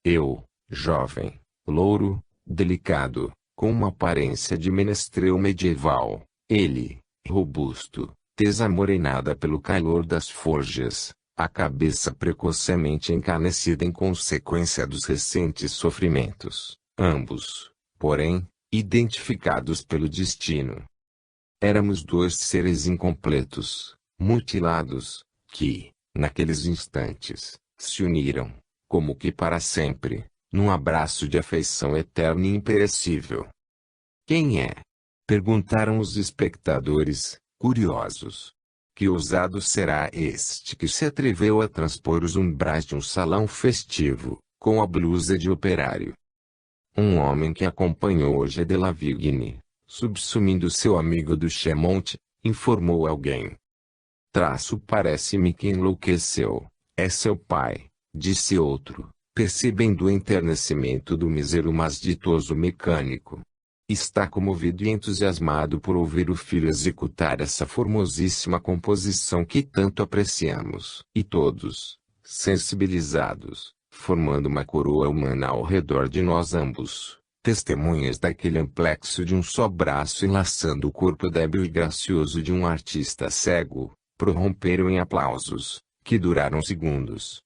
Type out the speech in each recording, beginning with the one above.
Eu, jovem, louro, delicado, com uma aparência de menestrel medieval. Ele, robusto, tez amorenada pelo calor das forjas, a cabeça precocemente encanecida em consequência dos recentes sofrimentos, ambos, porém, identificados pelo destino. Éramos dois seres incompletos, mutilados, que, naqueles instantes, se uniram, como que para sempre, num abraço de afeição eterna e imperecível. Quem é? Perguntaram os espectadores, curiosos. Que ousado será este que se atreveu a transpor os umbrais de um salão festivo, com a blusa de operário? Um homem que acompanhou G. de Lavigne, subsumindo seu amigo do Chemont, informou alguém. Traço parece-me que enlouqueceu. É seu pai, disse outro, percebendo o enternecimento do mísero mas ditoso mecânico. Está comovido e entusiasmado por ouvir o filho executar essa formosíssima composição que tanto apreciamos. E todos, sensibilizados, formando uma coroa humana ao redor de nós ambos, testemunhas daquele amplexo de um só braço enlaçando o corpo débil e gracioso de um artista cego, prorromperam em aplausos, que duraram segundos.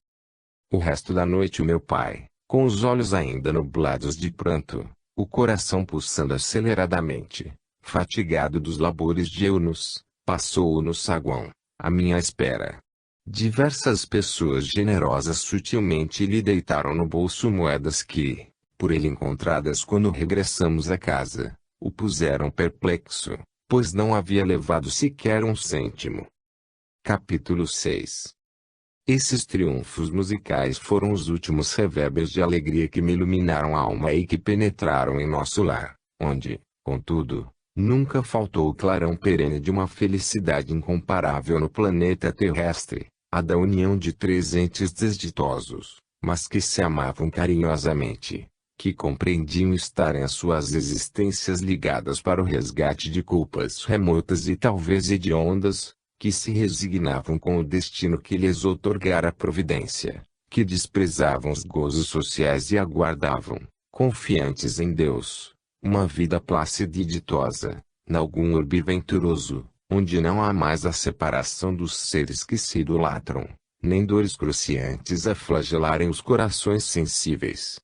O resto da noite o meu pai, com os olhos ainda nublados de pranto, o coração pulsando aceleradamente, fatigado dos labores diurnos, passou no saguão, à minha espera. Diversas pessoas generosas sutilmente lhe deitaram no bolso moedas que, por ele encontradas quando regressamos a casa, o puseram perplexo, pois não havia levado sequer um cêntimo. Capítulo 6. Esses triunfos musicais foram os últimos reverberos de alegria que me iluminaram a alma e que penetraram em nosso lar, onde, contudo, nunca faltou o clarão perene de uma felicidade incomparável no planeta terrestre, a da união de três entes desditosos, mas que se amavam carinhosamente, que compreendiam estarem as suas existências ligadas para o resgate de culpas remotas e talvez hediondas, que se resignavam com o destino que lhes outorgara a providência, que desprezavam os gozos sociais e aguardavam, confiantes em Deus, uma vida plácida e ditosa, nalgum orbe venturoso, onde não há mais a separação dos seres que se idolatram, nem dores cruciantes a flagelarem os corações sensíveis.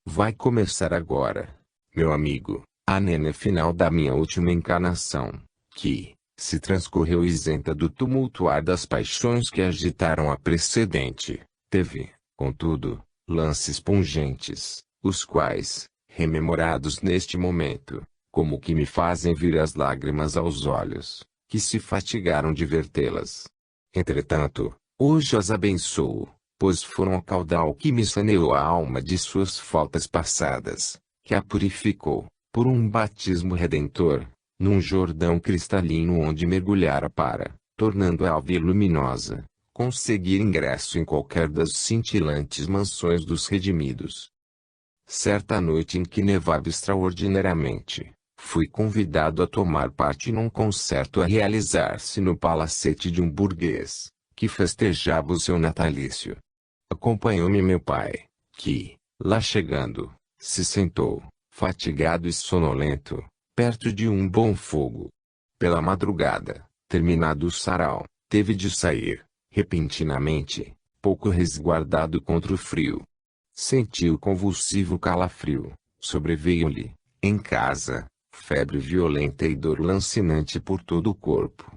Vai começar agora, meu amigo, a nene final da minha última encarnação, que se transcorreu isenta do tumultuar das paixões que agitaram a precedente. Teve, contudo, lances pungentes, os quais, rememorados neste momento, como que me fazem vir as lágrimas aos olhos, que se fatigaram de vertê-las. Entretanto, hoje as abençoo, pois foram o caudal que me saneou a alma de suas faltas passadas, que a purificou, por um batismo redentor, num Jordão cristalino onde mergulhara para, tornando a alva luminosa, conseguir ingresso em qualquer das cintilantes mansões dos redimidos. Certa noite em que nevava extraordinariamente, fui convidado a tomar parte num concerto a realizar-se no palacete de um burguês, que festejava o seu natalício. Acompanhou-me meu pai, que, lá chegando, se sentou, fatigado e sonolento, perto de um bom fogo. Pela madrugada, terminado o sarau, teve de sair, repentinamente, pouco resguardado contra o frio. Sentiu convulsivo calafrio, sobreveio-lhe, em casa, febre violenta e dor lancinante por todo o corpo.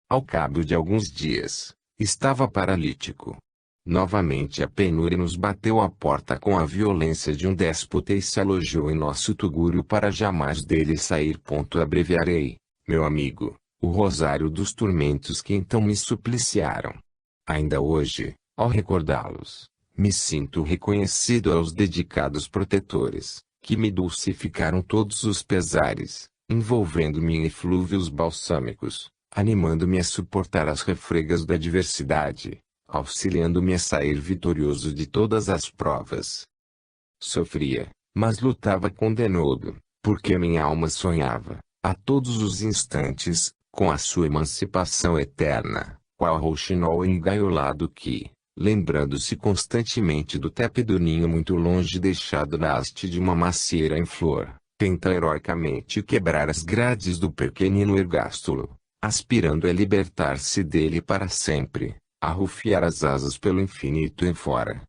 Ao cabo de alguns dias, estava paralítico. Novamente a penúria nos bateu à porta com a violência de um déspota e se alojou em nosso tugúrio para jamais dele sair. Abreviarei, meu amigo, o rosário dos tormentos que então me supliciaram. Ainda hoje, ao recordá-los, me sinto reconhecido aos dedicados protetores, que me dulcificaram todos os pesares, envolvendo-me em eflúvios balsâmicos, animando-me a suportar as refregas da adversidade, auxiliando-me a sair vitorioso de todas as provas. Sofria, mas lutava com denodo, porque minha alma sonhava, a todos os instantes, com a sua emancipação eterna, qual rouxinol engaiolado que, lembrando-se constantemente do tépido ninho muito longe deixado na haste de uma macieira em flor, tenta heroicamente quebrar as grades do pequenino ergástulo, aspirando a libertar-se dele para sempre, a rufiar as asas pelo infinito em fora.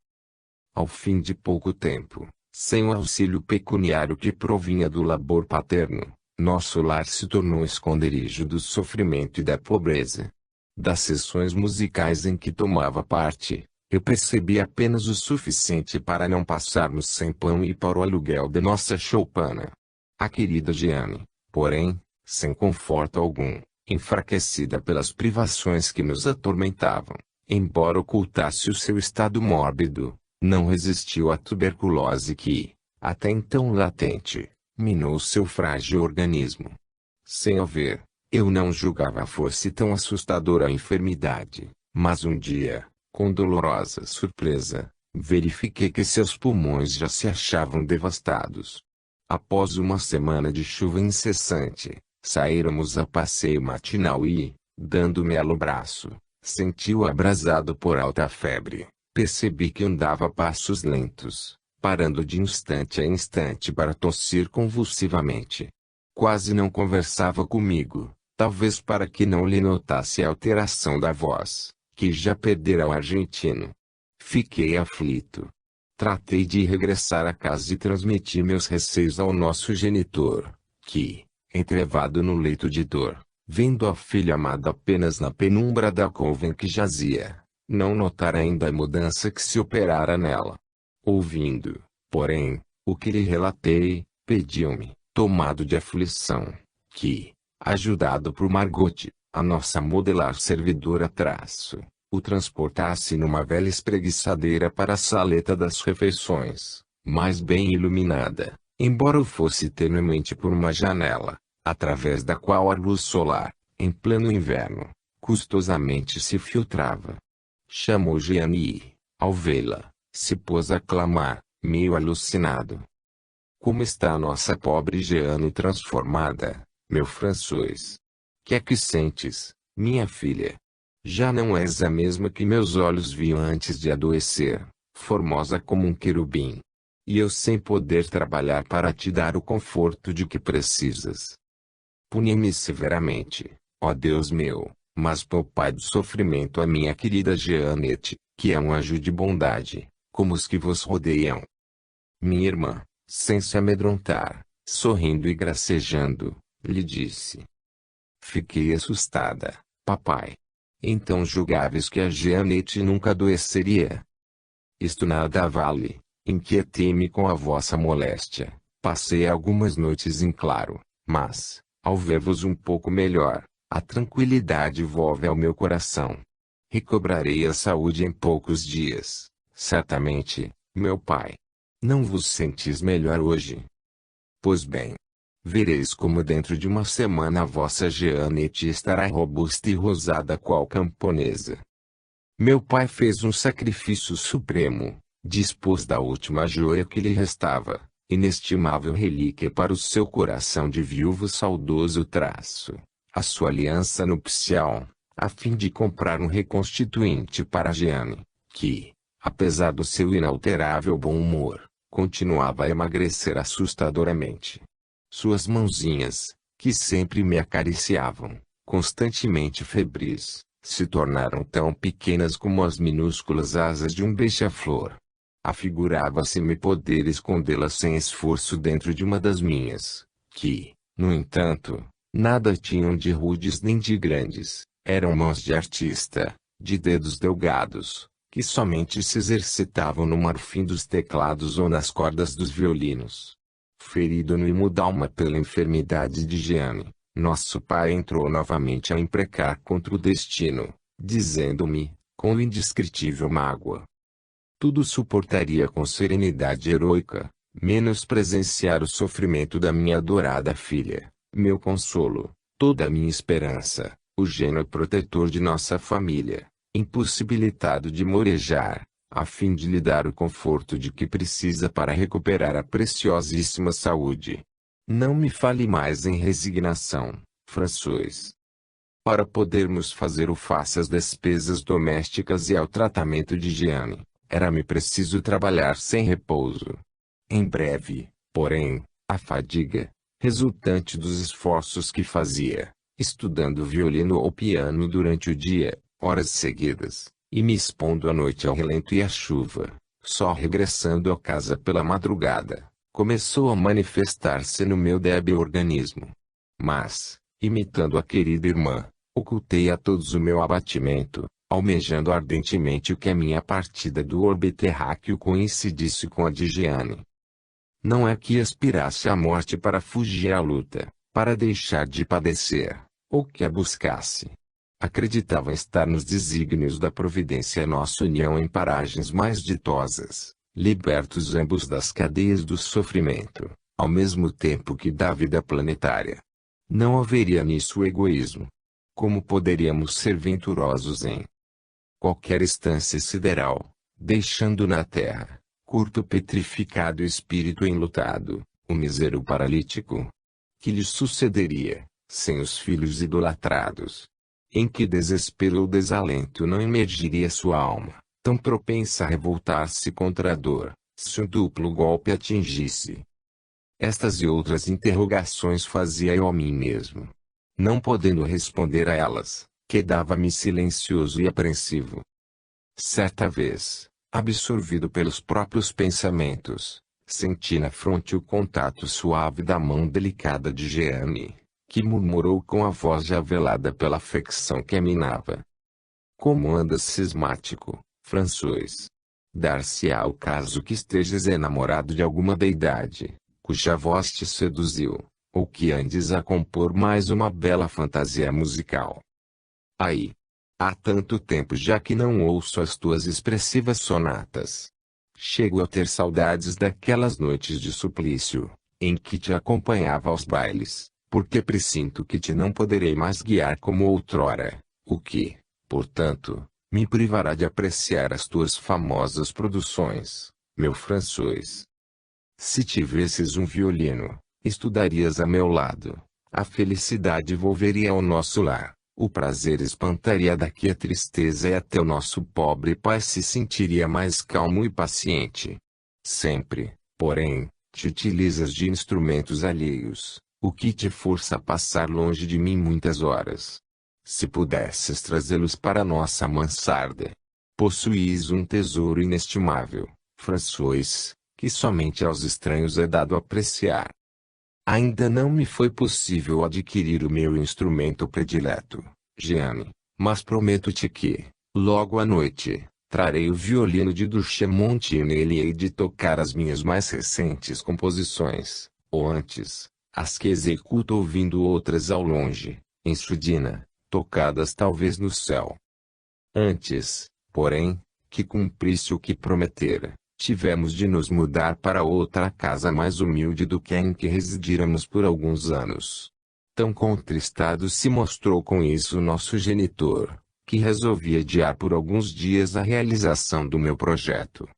Ao fim de pouco tempo, sem o auxílio pecuniário que provinha do labor paterno, nosso lar se tornou esconderijo do sofrimento e da pobreza. Das sessões musicais em que tomava parte, eu percebi apenas o suficiente para não passarmos sem pão e para o aluguel de nossa choupana. A querida Jeanne, porém, sem conforto algum, enfraquecida pelas privações que nos atormentavam, embora ocultasse o seu estado mórbido, não resistiu à tuberculose que, até então latente, minou seu frágil organismo. Sem o ver, eu não julgava fosse tão assustadora a enfermidade, mas um dia, com dolorosa surpresa, verifiquei que seus pulmões já se achavam devastados. Após uma semana de chuva incessante, saíramos a passeio matinal e, dando-me no braço, senti-o abrasado por alta febre. Percebi que andava a passos lentos, parando de instante a instante para tossir convulsivamente. Quase não conversava comigo, talvez para que não lhe notasse a alteração da voz, que já perdera o argentino. Fiquei aflito. Tratei de regressar a casa e transmiti meus receios ao nosso genitor, que, entrevado no leito de dor, vendo a filha amada apenas na penumbra da couve em que jazia, não notara ainda a mudança que se operara nela. Ouvindo, porém, o que lhe relatei, pediu-me, tomado de aflição, que, ajudado por Margot, a nossa modelar servidora o transportasse numa velha espreguiçadeira para a saleta das refeições, mais bem iluminada, embora o fosse tenuemente por uma janela, através da qual a luz solar, em pleno inverno, custosamente se filtrava. Chamou Jeanne e, ao vê-la, se pôs a clamar, meio alucinado. Como está a nossa pobre Jeanne transformada, meu François? Que é que sentes, minha filha? Já não és a mesma que meus olhos viam antes de adoecer, formosa como um querubim. E eu sem poder trabalhar para te dar o conforto de que precisas. Puni-me severamente, ó Deus meu, mas poupai do sofrimento a minha querida Jeanette, que é um anjo de bondade, como os que vos rodeiam. Minha irmã, sem se amedrontar, sorrindo e gracejando, lhe disse. Fiquei assustada, papai. Então julgáveis que a Jeanette nunca adoeceria? Isto nada vale, inquietei-me com a vossa moléstia, passei algumas noites em claro, mas, ao ver-vos um pouco melhor, a tranquilidade volve ao meu coração. Recobrarei a saúde em poucos dias, certamente, meu pai. Não vos sentis melhor hoje? Pois bem, vereis como dentro de uma semana a vossa Jeanette estará robusta e rosada qual camponesa. Meu pai fez um sacrifício supremo, dispôs da última joia que lhe restava, inestimável relíquia para o seu coração de viúvo saudoso a sua aliança nupcial, a fim de comprar um reconstituinte para Jeanne, que, apesar do seu inalterável bom humor, continuava a emagrecer assustadoramente. Suas mãozinhas, que sempre me acariciavam, constantemente febris, se tornaram tão pequenas como as minúsculas asas de um beija-flor. Afigurava-se-me poder escondê-las sem esforço dentro de uma das minhas, que, no entanto, nada tinham de rudes nem de grandes, eram mãos de artista, de dedos delgados, que somente se exercitavam no marfim dos teclados ou nas cordas dos violinos. Ferido no imudalma pela enfermidade de Jeanne, nosso pai entrou novamente a imprecar contra o destino, dizendo-me, com indescritível mágoa, tudo suportaria com serenidade heroica, menos presenciar o sofrimento da minha adorada filha, meu consolo, toda a minha esperança, o gênio protetor de nossa família, impossibilitado de morejar, a fim de lhe dar o conforto de que precisa para recuperar a preciosíssima saúde. Não me fale mais em resignação, François. Para podermos fazer o face às despesas domésticas e ao tratamento de Jeanne, era-me preciso trabalhar sem repouso. Em breve, porém, a fadiga, resultante dos esforços que fazia, estudando violino ou piano durante o dia, horas seguidas, e me expondo à noite ao relento e à chuva, só regressando a casa pela madrugada, começou a manifestar-se no meu débil organismo. Mas, imitando a querida irmã, ocultei a todos o meu abatimento, almejando ardentemente que a minha partida do orbe terráqueo coincidisse com a de Jeanne. Não é que aspirasse à morte para fugir à luta, para deixar de padecer, ou que a buscasse. Acreditava estar nos desígnios da providência nossa união em paragens mais ditosas, libertos ambos das cadeias do sofrimento, ao mesmo tempo que da vida planetária. Não haveria nisso egoísmo. Como poderíamos ser venturosos em qualquer estância sideral, deixando na terra, curto petrificado espírito enlutado, o mísero paralítico? Que lhe sucederia, sem os filhos idolatrados? Em que desespero ou desalento não emergiria sua alma, tão propensa a revoltar-se contra a dor, se um duplo golpe atingisse? Estas e outras interrogações fazia eu a mim mesmo. Não podendo responder a elas, quedava-me silencioso e apreensivo. Certa vez, absorvido pelos próprios pensamentos, senti na fronte o contato suave da mão delicada de Jeanne, que murmurou com a voz já velada pela afecção que a minava. Como andas cismático, François? Dar-se-á o caso que estejas enamorado de alguma deidade, cuja voz te seduziu, ou que andes a compor mais uma bela fantasia musical. Aí! Há tanto tempo já que não ouço as tuas expressivas sonatas. Chego a ter saudades daquelas noites de suplício, em que te acompanhava aos bailes, porque pressinto que te não poderei mais guiar como outrora, o que, portanto, me privará de apreciar as tuas famosas produções, meu François. Se tivesses um violino, estudarias a meu lado, a felicidade volveria ao nosso lar. O prazer espantaria daqui a tristeza e até o nosso pobre pai se sentiria mais calmo e paciente. Sempre, porém, te utilizas de instrumentos alheios, o que te força a passar longe de mim muitas horas. Se pudesses trazê-los para nossa mansarda. Possuís um tesouro inestimável, François, que somente aos estranhos é dado apreciar. Ainda não me foi possível adquirir o meu instrumento predileto, Jeanne, mas prometo-te que, logo à noite, trarei o violino de Duchamp e nele hei de tocar as minhas mais recentes composições, ou antes, as que executo ouvindo outras ao longe, em surdina, tocadas talvez no céu. Antes, porém, que cumprisse o que prometera, tivemos de nos mudar para outra casa mais humilde do que a em que residíramos por alguns anos. Tão contristado se mostrou com isso nosso genitor, que resolvi adiar por alguns dias a realização do meu projeto.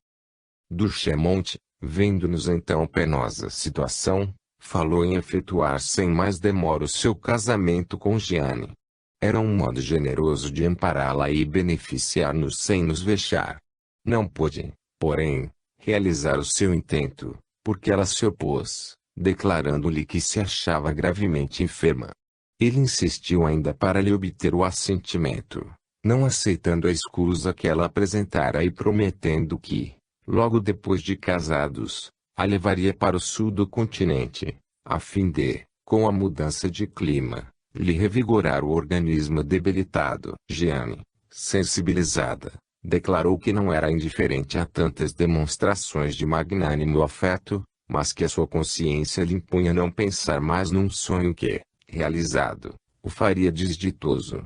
Duchamp, vendo-nos então penosa situação, falou em efetuar sem mais demora o seu casamento com Jeanne. Era um modo generoso de ampará-la e beneficiar-nos sem nos vexar. Não pôde, porém, realizar o seu intento, porque ela se opôs, declarando-lhe que se achava gravemente enferma. Ele insistiu ainda para lhe obter o assentimento, não aceitando a escusa que ela apresentara e prometendo que, logo depois de casados, a levaria para o sul do continente, a fim de, com a mudança de clima, lhe revigorar o organismo debilitado. Jeanne, sensibilizada, declarou que não era indiferente a tantas demonstrações de magnânimo afeto, mas que a sua consciência lhe impunha não pensar mais num sonho que, realizado, o faria desditoso.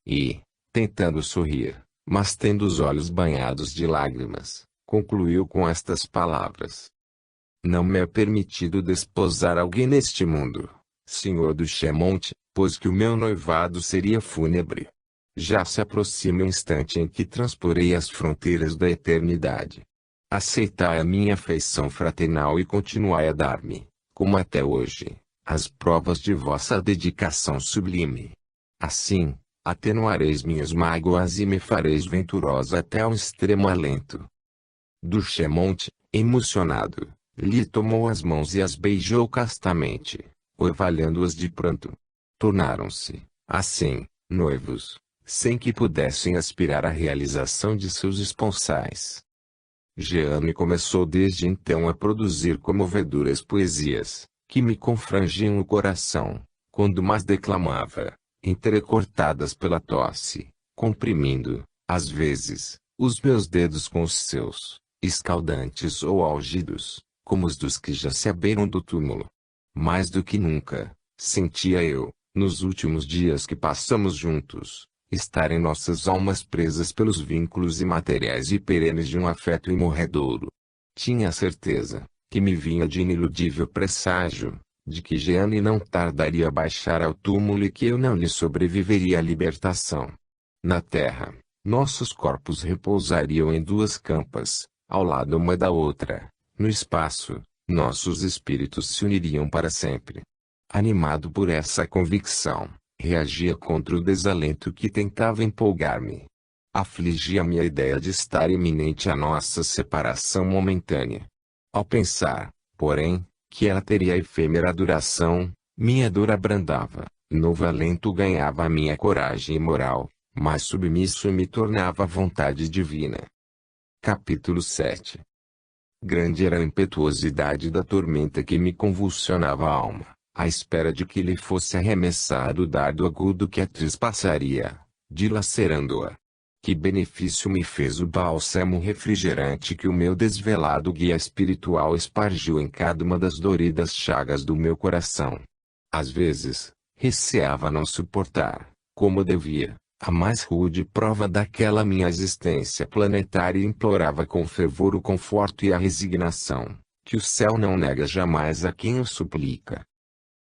E, tentando sorrir, mas tendo os olhos banhados de lágrimas, concluiu com estas palavras: não me é permitido desposar alguém neste mundo, Sr. Duchamp, pois que o meu noivado seria fúnebre. Já se aproxima o instante em que transporei as fronteiras da eternidade. Aceitai a minha afeição fraternal e continuai a dar-me, como até hoje, as provas de vossa dedicação sublime. Assim, atenuareis minhas mágoas e me fareis venturosa até ao extremo alento. Duchemonte, emocionado, lhe tomou as mãos e as beijou castamente, orvalhando-as de pranto. Tornaram-se, assim, noivos, sem que pudessem aspirar à realização de seus esponsais. Jeane começou desde então a produzir comovedoras poesias, que me confrangiam o coração, quando mais declamava, entrecortadas pela tosse, comprimindo, às vezes, os meus dedos com os seus, escaldantes ou algidos, como os dos que já se aberam do túmulo. Mais do que nunca, sentia eu, nos últimos dias que passamos juntos, estarem nossas almas presas pelos vínculos imateriais e perenes de um afeto imorredouro. Tinha a certeza, que me vinha de iniludível presságio, de que Jeane não tardaria a baixar ao túmulo e que eu não lhe sobreviveria à libertação. Na terra, nossos corpos repousariam em duas campas, ao lado uma da outra. No espaço, nossos espíritos se uniriam para sempre. Animado por essa convicção, reagia contra o desalento que tentava empolgar-me. Afligia-me a ideia de estar iminente a nossa separação momentânea. Ao pensar, porém, que ela teria efêmera duração, minha dor abrandava, novo alento ganhava a minha coragem moral, mais submisso me tornava a vontade divina. Capítulo 7. Grande era a impetuosidade da tormenta que me convulsionava a alma, à espera de que lhe fosse arremessado o dardo agudo que a trespassaria, dilacerando-a. Que benefício me fez o bálsamo refrigerante que o meu desvelado guia espiritual espargiu em cada uma das doridas chagas do meu coração. Às vezes, receava não suportar, como devia, a mais rude prova daquela minha existência planetária e implorava com fervor o conforto e a resignação, que o céu não nega jamais a quem o suplica.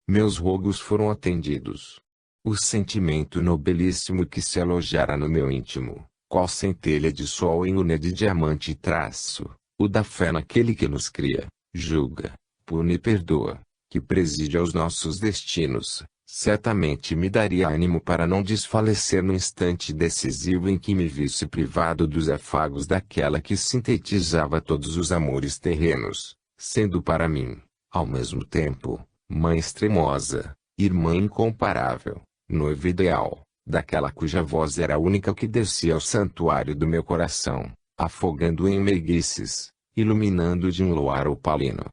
Meus rogos foram atendidos. O sentimento nobilíssimo que se alojara no meu íntimo, qual centelha de sol em urna de diamante e traço, o da fé naquele que nos cria, julga, pune e perdoa, que preside aos nossos destinos, certamente me daria ânimo para não desfalecer no instante decisivo em que me visse privado dos afagos daquela que sintetizava todos os amores terrenos, sendo para mim, ao mesmo tempo, mãe extremosa, irmã incomparável, noiva ideal, daquela cuja voz era a única que descia ao santuário do meu coração, afogando-o em meiguices, iluminando de um luar opalino.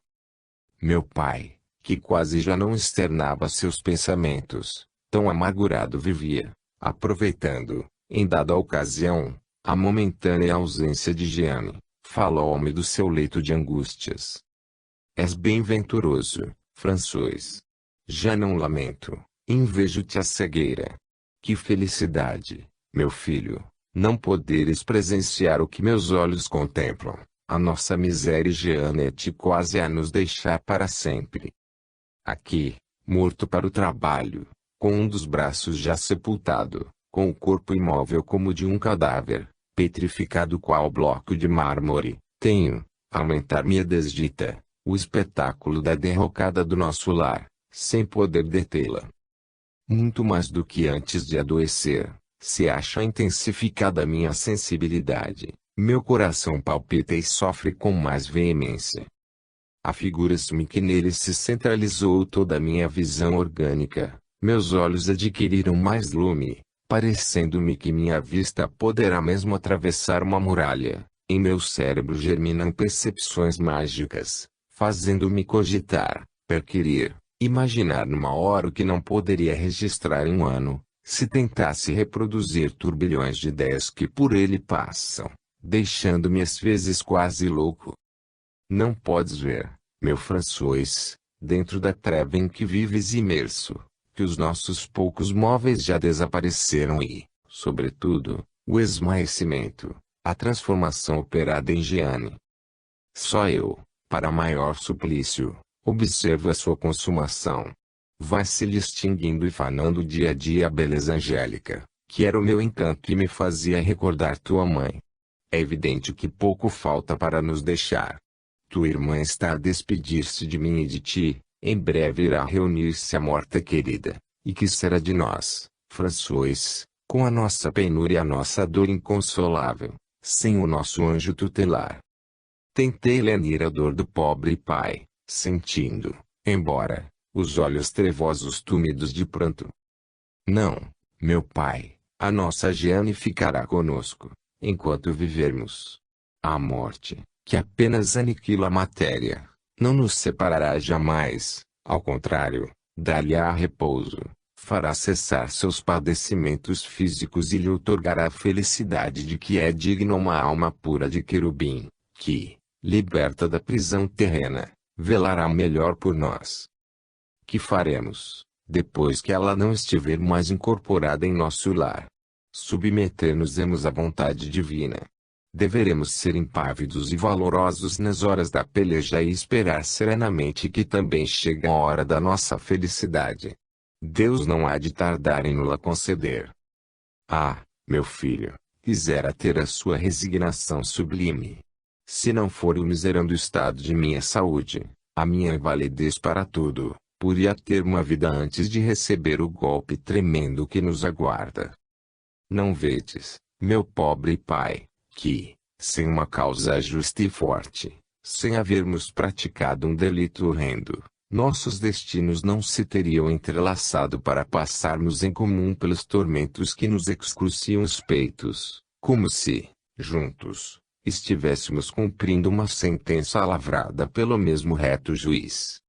Meu pai, que quase já não externava seus pensamentos, tão amargurado vivia, aproveitando, em dada ocasião, a momentânea ausência de Jeane, falou-me do seu leito de angústias. És bem-venturoso, François. Já não lamento, invejo-te a cegueira. Que felicidade, meu filho, não poderes presenciar o que meus olhos contemplam, a nossa miséria e Jeane quase a nos deixar para sempre. Aqui, morto para o trabalho, com um dos braços já sepultado, com o corpo imóvel como de um cadáver, petrificado qual bloco de mármore, tenho, a aumentar-me a desdita, o espetáculo da derrocada do nosso lar, sem poder detê-la. Muito mais do que antes de adoecer, se acha intensificada a minha sensibilidade, meu coração palpita e sofre com mais veemência. Afigura-se-me que nele se centralizou toda a minha visão orgânica, meus olhos adquiriram mais lume, parecendo-me que minha vista poderá mesmo atravessar uma muralha, em meu cérebro germinam percepções mágicas, fazendo-me cogitar, perquirir, imaginar numa hora o que não poderia registrar em um ano, se tentasse reproduzir turbilhões de ideias que por ele passam, deixando-me às vezes quase louco. Não podes ver, meu François, dentro da treva em que vives imerso, que os nossos poucos móveis já desapareceram e, sobretudo, o esmaecimento, a transformação operada em Jeane. Só eu, para maior suplício, observo a sua consumação. Vai-se lhe extinguindo e fanando dia a dia a beleza angélica, que era o meu encanto e me fazia recordar tua mãe. É evidente que pouco falta para nos deixar. Tua irmã está a despedir-se de mim e de ti, em breve irá reunir-se a morta querida, e que será de nós, François, com a nossa penúria e a nossa dor inconsolável, sem o nosso anjo tutelar. Tentei lenir a dor do pobre pai, sentindo, embora, os olhos trevosos túmidos de pranto. Não, meu pai, a nossa Jeanne ficará conosco, enquanto vivermos. A morte, que apenas aniquila a matéria, não nos separará jamais, ao contrário, dar-lhe-á repouso, fará cessar seus padecimentos físicos e lhe outorgará a felicidade de que é digna uma alma pura de querubim, que, liberta da prisão terrena, velará melhor por nós. Que faremos, depois que ela não estiver mais incorporada em nosso lar? Submeter-nos-emos à vontade divina. Deveremos ser impávidos e valorosos nas horas da peleja e esperar serenamente que também chegue a hora da nossa felicidade. Deus não há de tardar em nos-la conceder. Ah, meu filho, quisera ter a sua resignação sublime. Se não for o miserando estado de minha saúde, a minha invalidez para tudo, podia ter uma vida antes de receber o golpe tremendo que nos aguarda. Não vedes, meu pobre pai, que, sem uma causa justa e forte, sem havermos praticado um delito horrendo, nossos destinos não se teriam entrelaçado para passarmos em comum pelos tormentos que nos excruciam os peitos, como se, juntos, estivéssemos cumprindo uma sentença lavrada pelo mesmo reto juiz.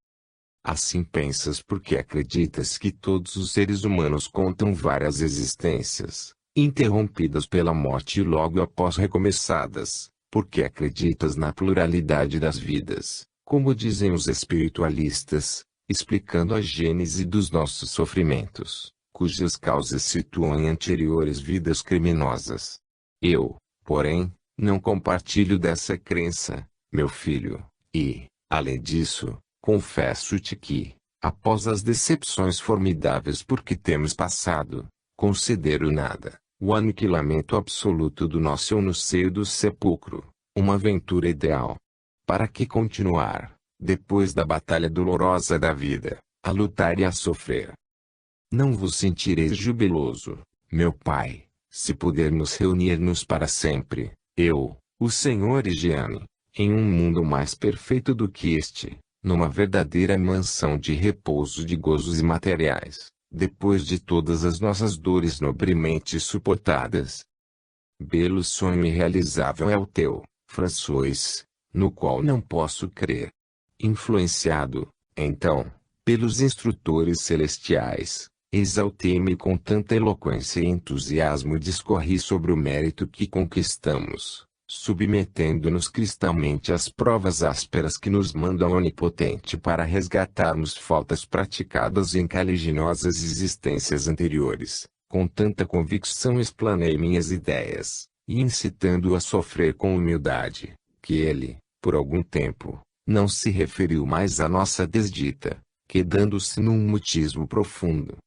Assim pensas porque acreditas que todos os seres humanos contam várias existências, interrompidas pela morte e logo após recomeçadas, porque acreditas na pluralidade das vidas, como dizem os espiritualistas, explicando a gênese dos nossos sofrimentos, cujas causas situam em anteriores vidas criminosas. Eu, porém, não compartilho dessa crença, meu filho, e, além disso, confesso-te que, após as decepções formidáveis por que temos passado, considero nada, o aniquilamento absoluto do nosso eu no seio do sepulcro, uma aventura ideal. Para que continuar, depois da batalha dolorosa da vida, a lutar e a sofrer? Não vos sentireis jubiloso, meu pai, se pudermos reunir-nos para sempre, eu, o Senhor e Jeanne, em um mundo mais perfeito do que este, numa verdadeira mansão de repouso de gozos imateriais, depois de todas as nossas dores nobremente suportadas. Belo sonho irrealizável é o teu, François, no qual não posso crer. Influenciado, então, pelos instrutores celestiais, exaltei-me com tanta eloquência e entusiasmo e discorri sobre o mérito que conquistamos, submetendo-nos cristalmente às provas ásperas que nos manda o Onipotente para resgatarmos faltas praticadas em caliginosas existências anteriores. Com tanta convicção explanei minhas ideias, e incitando-o a sofrer com humildade, que ele, por algum tempo, não se referiu mais à nossa desdita, quedando-se num mutismo profundo.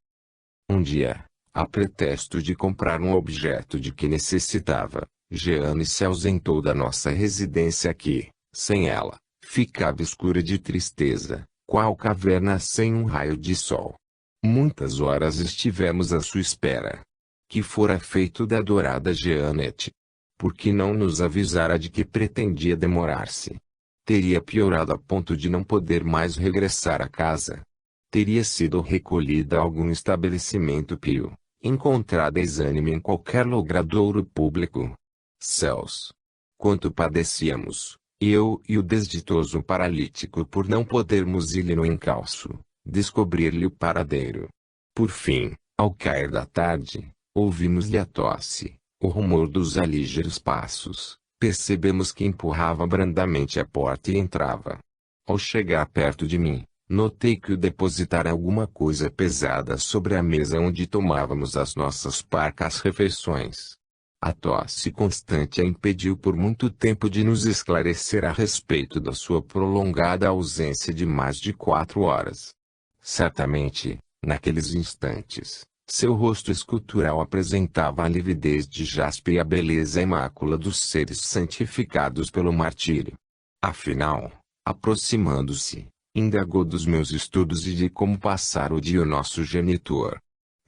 Um dia, a pretexto de comprar um objeto de que necessitava, Jeanne se ausentou da nossa residência que, sem ela, ficava escura de tristeza, qual caverna sem um raio de sol. Muitas horas estivemos à sua espera. Que fora feito da adorada Jeanette? Por que não nos avisara de que pretendia demorar-se? Teria piorado a ponto de não poder mais regressar à casa. Teria sido recolhida a algum estabelecimento pio, encontrada exânime em qualquer logradouro público. Céus! Quanto padecíamos, eu e o desditoso paralítico por não podermos ir-lhe no encalço, descobrir-lhe o paradeiro. Por fim, ao cair da tarde, ouvimos-lhe a tosse, o rumor dos alígeros passos, percebemos que empurrava brandamente a porta e entrava. Ao chegar perto de mim, notei que o depositara alguma coisa pesada sobre a mesa onde tomávamos as nossas parcas refeições. A tosse constante a impediu por muito tempo de nos esclarecer a respeito da sua prolongada ausência de mais de 4 horas. Certamente, naqueles instantes, seu rosto escultural apresentava a lividez de jaspe e a beleza imácula dos seres santificados pelo martírio. Afinal, aproximando-se, indagou dos meus estudos e de como passara o dia o nosso genitor.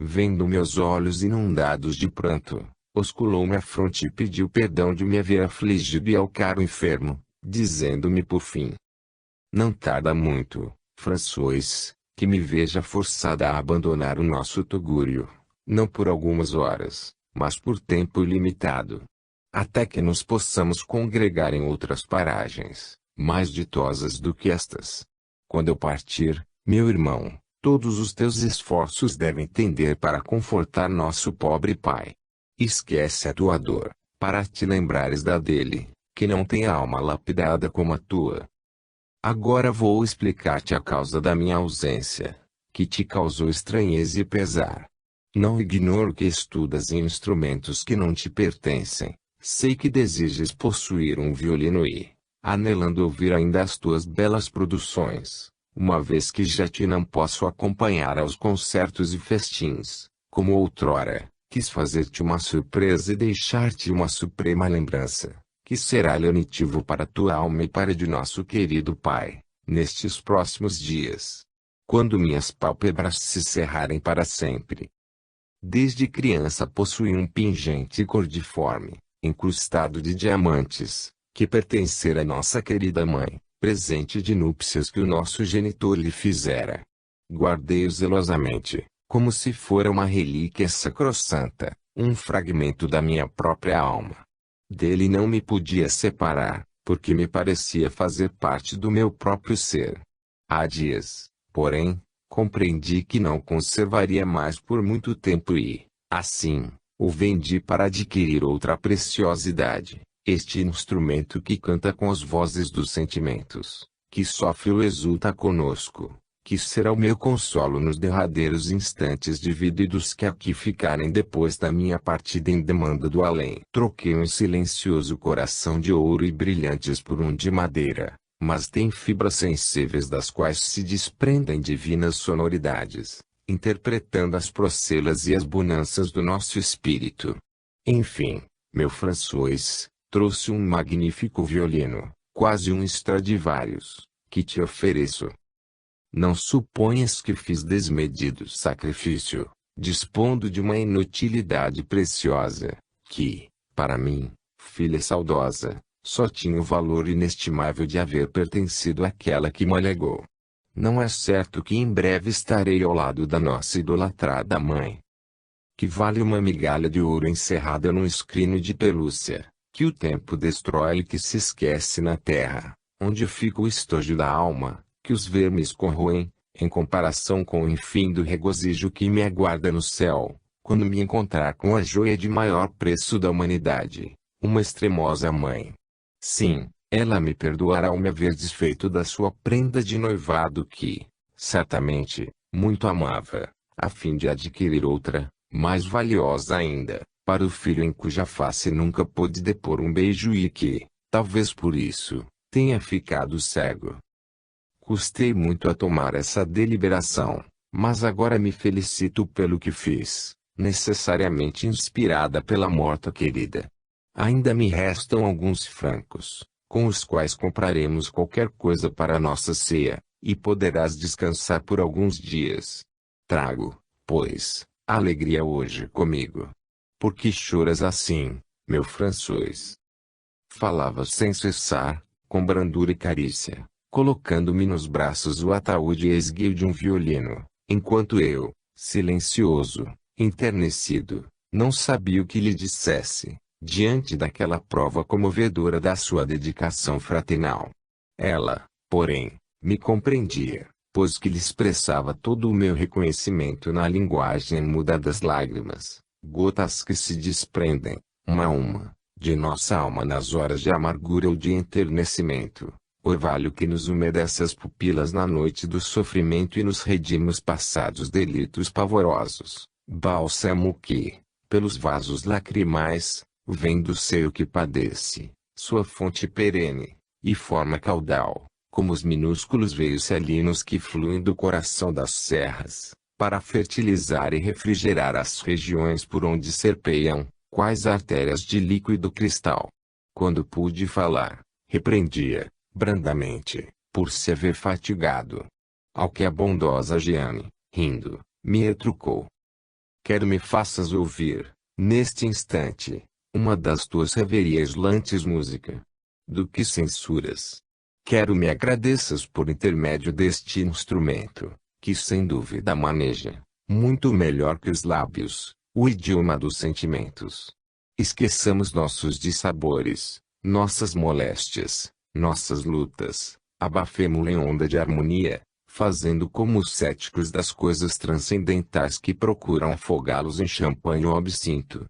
vendo meus olhos inundados de pranto, osculou-me a fronte e pediu perdão de me haver afligido e ao caro enfermo, dizendo-me por fim: não tarda muito, François, que me veja forçada a abandonar o nosso togúrio, não por algumas horas, mas por tempo ilimitado. Até que nos possamos congregar em outras paragens, mais ditosas do que estas. Quando eu partir, meu irmão, todos os teus esforços devem tender para confortar nosso pobre pai. Esquece a tua dor, para te lembrares da dele, que não tem alma lapidada como a tua. Agora vou explicar-te a causa da minha ausência, que te causou estranheza e pesar. Não ignoro que estudas em instrumentos que não te pertencem. Sei que desejas possuir um violino e, anelando ouvir ainda as tuas belas produções, uma vez que já te não posso acompanhar aos concertos e festins, como outrora, quis fazer-te uma surpresa e deixar-te uma suprema lembrança, que será lenitivo para tua alma e para de nosso querido pai, nestes próximos dias, quando minhas pálpebras se cerrarem para sempre. Desde criança possui um pingente cordiforme, incrustado de diamantes, que pertencera à nossa querida mãe, presente de núpcias que o nosso genitor lhe fizera. Guardei-o zelosamente, como se fora uma relíquia sacrossanta, um fragmento da minha própria alma. Dele não me podia separar, porque me parecia fazer parte do meu próprio ser. Há dias, porém, compreendi que não conservaria mais por muito tempo e, assim, o vendi para adquirir outra preciosidade, este instrumento que canta com as vozes dos sentimentos, que sofre ou exulta conosco, que será o meu consolo nos derradeiros instantes de vida e dos que aqui ficarem depois da minha partida em demanda do além. Troquei um silencioso coração de ouro e brilhantes por um de madeira, mas tem fibras sensíveis das quais se desprendem divinas sonoridades, interpretando as procelas e as bonanças do nosso espírito. Enfim, meu François, trouxe um magnífico violino, quase um Stradivarius, que te ofereço. Não suponhas que fiz desmedido sacrifício, dispondo de uma inutilidade preciosa, que, para mim, filha saudosa, só tinha o valor inestimável de haver pertencido àquela que me legou. Não é certo que em breve estarei ao lado da nossa idolatrada mãe. Que vale uma migalha de ouro encerrada num escrino de pelúcia, que o tempo destrói e que se esquece na terra, onde fica o estojo da alma, que os vermes corroem, em comparação com o infindo regozijo que me aguarda no céu, quando me encontrar com a joia de maior preço da humanidade, uma extremosa mãe. Sim, ela me perdoará o me haver desfeito da sua prenda de noivado que, certamente, muito amava, a fim de adquirir outra, mais valiosa ainda, para o filho em cuja face nunca pôde depor um beijo e que, talvez por isso, tenha ficado cego. Custei muito a tomar essa deliberação, mas agora me felicito pelo que fiz, necessariamente inspirada pela morta querida. Ainda me restam alguns francos, com os quais compraremos qualquer coisa para nossa ceia, e poderás descansar por alguns dias. Trago, pois, alegria hoje comigo. Por que choras assim, meu François? Falava sem cessar, com brandura e carícia, colocando-me nos braços o ataúde esguio de um violino, enquanto eu, silencioso, enternecido, não sabia o que lhe dissesse, diante daquela prova comovedora da sua dedicação fraternal. Ela, porém, me compreendia, pois que lhe expressava todo o meu reconhecimento na linguagem muda das lágrimas, gotas que se desprendem, uma a uma, de nossa alma nas horas de amargura ou de enternecimento, orvalho que nos umedece as pupilas na noite do sofrimento e nos redime os passados delitos pavorosos, bálsamo que, pelos vasos lacrimais, vem do seio que padece, sua fonte perene, e forma caudal, como os minúsculos veios salinos que fluem do coração das serras, para fertilizar e refrigerar as regiões por onde serpeiam, quais artérias de líquido cristal. Quando pude falar, repreendia, brandamente, por se haver fatigado. Ao que a bondosa Jeanne, rindo, me retrucou: Quero me faças ouvir, neste instante, uma das tuas reverenlantes música. Do que censuras. Quero me agradeças por intermédio deste instrumento, que sem dúvida maneja, muito melhor que os lábios, o idioma dos sentimentos. Esqueçamos nossos dissabores, nossas moléstias, nossas lutas, abafemo-la em onda de harmonia, fazendo como os céticos das coisas transcendentais que procuram afogá-los em champanhe ou absinto.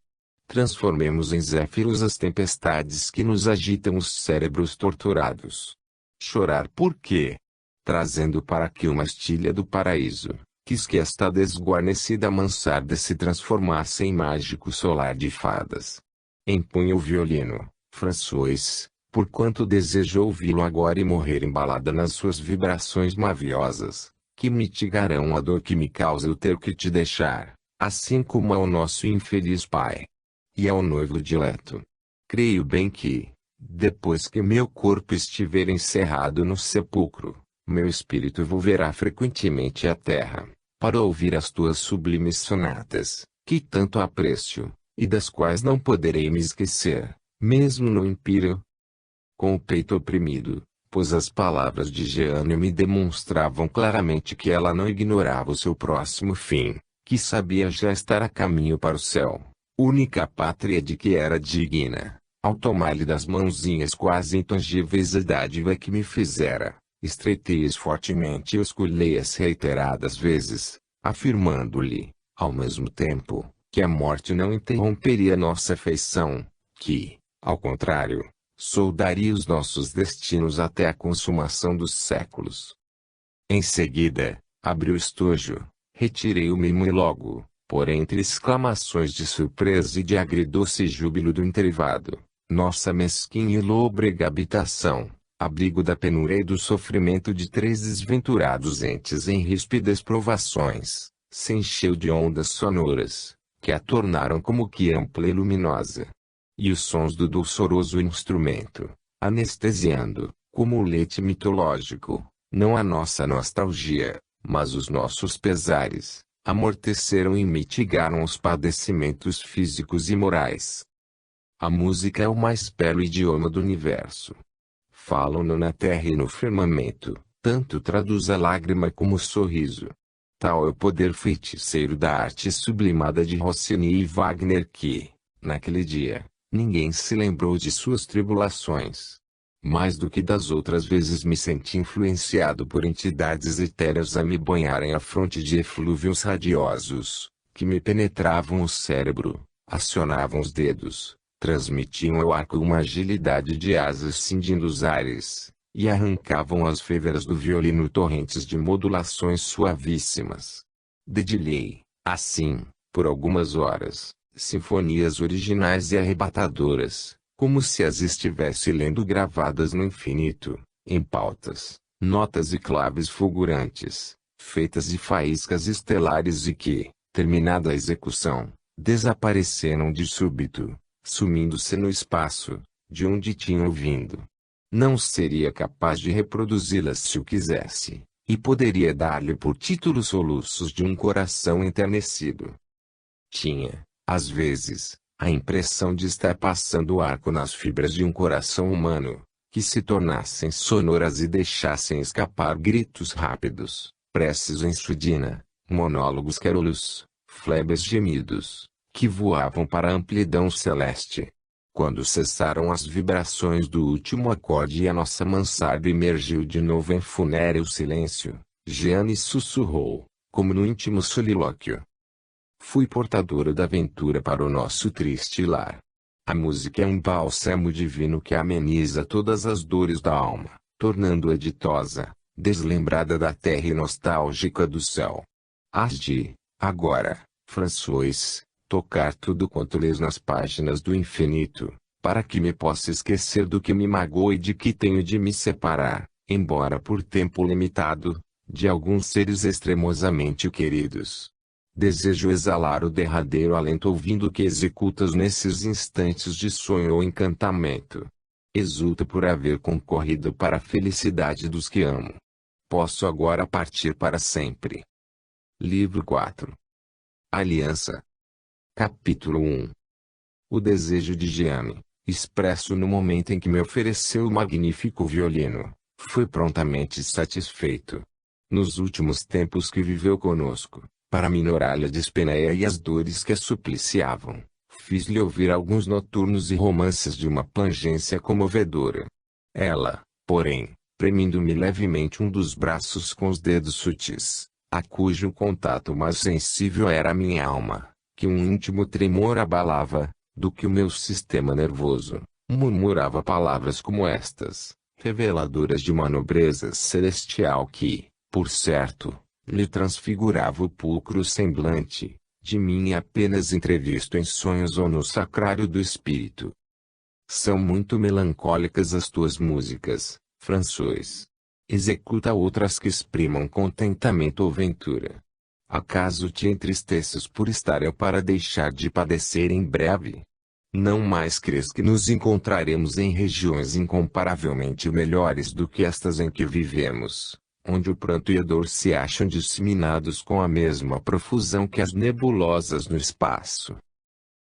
Transformemos em zéfiros as tempestades que nos agitam os cérebros torturados. Chorar por quê? Trazendo para aqui uma estilha do paraíso, quis que esta desguarnecida mansarda se transformasse em mágico solar de fadas. Empunha o violino, François, porquanto desejo ouvi-lo agora e morrer embalada nas suas vibrações maviosas, que mitigarão a dor que me causa o ter que te deixar, assim como ao nosso infeliz pai. E ao noivo dileto. Creio bem que, depois que meu corpo estiver encerrado no sepulcro, meu espírito volverá frequentemente à terra, para ouvir as tuas sublimes sonatas, que tanto aprecio, e das quais não poderei me esquecer, mesmo no império. Com o peito oprimido, pois as palavras de Jeane me demonstravam claramente que ela não ignorava o seu próximo fim, que sabia já estar a caminho para o céu. Única pátria de que era digna, ao tomar-lhe das mãozinhas quase intangíveis a dádiva que me fizera, estreitei-as fortemente e escolhei-as reiteradas vezes, afirmando-lhe, ao mesmo tempo, que a morte não interromperia nossa afeição, que, ao contrário, soldaria os nossos destinos até a consumação dos séculos. Em seguida, abri o estojo, retirei o mimo e logo, por entre exclamações de surpresa e de agridoce júbilo do entrevado, nossa mesquinha e lôbrega habitação, abrigo da penúria e do sofrimento de 3 desventurados entes em ríspidas provações, se encheu de ondas sonoras, que a tornaram como que ampla e luminosa. E os sons do dulçoroso instrumento, anestesiando, como o leite mitológico, não a nossa nostalgia, mas os nossos pesares, amorteceram e mitigaram os padecimentos físicos e morais. A música é o mais belo idioma do universo. Falam-no na terra e no firmamento, tanto traduz a lágrima como o sorriso. Tal é o poder feiticeiro da arte sublimada de Rossini e Wagner que, naquele dia, ninguém se lembrou de suas tribulações. Mais do que das outras vezes me senti influenciado por entidades etéreas a me banharem a fronte de eflúvios radiosos, que me penetravam o cérebro, acionavam os dedos, transmitiam ao arco uma agilidade de asas cindindo os ares, e arrancavam às fêveras do violino torrentes de modulações suavíssimas. Dedilhei, assim, por algumas horas, sinfonias originais e arrebatadoras, como se as estivesse lendo gravadas no infinito, em pautas, notas e claves fulgurantes, feitas de faíscas estelares e que, terminada a execução, desapareceram de súbito, sumindo-se no espaço, de onde tinham vindo. Não seria capaz de reproduzi-las se o quisesse, e poderia dar-lhe por título soluços de um coração enternecido. Tinha, às vezes, a impressão de estar passando o arco nas fibras de um coração humano, que se tornassem sonoras e deixassem escapar gritos rápidos, preces em surdina, monólogos querulos, flebes gemidos, que voavam para a amplidão celeste. Quando cessaram as vibrações do último acorde e a nossa mansarda emergiu de novo em funéreo silêncio, Jeane sussurrou, como no íntimo solilóquio: fui portadora da aventura para o nosso triste lar. A música é um bálsamo divino que ameniza todas as dores da alma, tornando-a ditosa, deslembrada da terra e nostálgica do céu. Hás de, agora, François, tocar tudo quanto lês nas páginas do infinito, para que me possa esquecer do que me magoa e de que tenho de me separar, embora por tempo limitado, de alguns seres extremosamente queridos. Desejo exalar o derradeiro alento ouvindo o que executas nesses instantes de sonho ou encantamento. Exulto por haver concorrido para a felicidade dos que amo. Posso agora partir para sempre. Livro 4. Aliança. Capítulo 1. O desejo de Jeanne, expresso no momento em que me ofereceu o magnífico violino, foi prontamente satisfeito. Nos últimos tempos que viveu conosco, para minorar-lhe a dispneia e as dores que a supliciavam, fiz-lhe ouvir alguns noturnos e romances de uma plangência comovedora. Ela, porém, premindo-me levemente um dos braços com os dedos sutis, a cujo contato mais sensível era a minha alma, que um íntimo tremor abalava, do que o meu sistema nervoso, murmurava palavras como estas, reveladoras de uma nobreza celestial que, por certo, lhe transfigurava o pulcro semblante, de mim apenas entrevisto em sonhos ou no sacrário do espírito. São muito melancólicas as tuas músicas, François. Executa outras que exprimam contentamento ou ventura. Acaso te entristeces por estar eu para deixar de padecer em breve? Não mais crês que nos encontraremos em regiões incomparavelmente melhores do que estas em que vivemos, onde o pranto e a dor se acham disseminados com a mesma profusão que as nebulosas no espaço?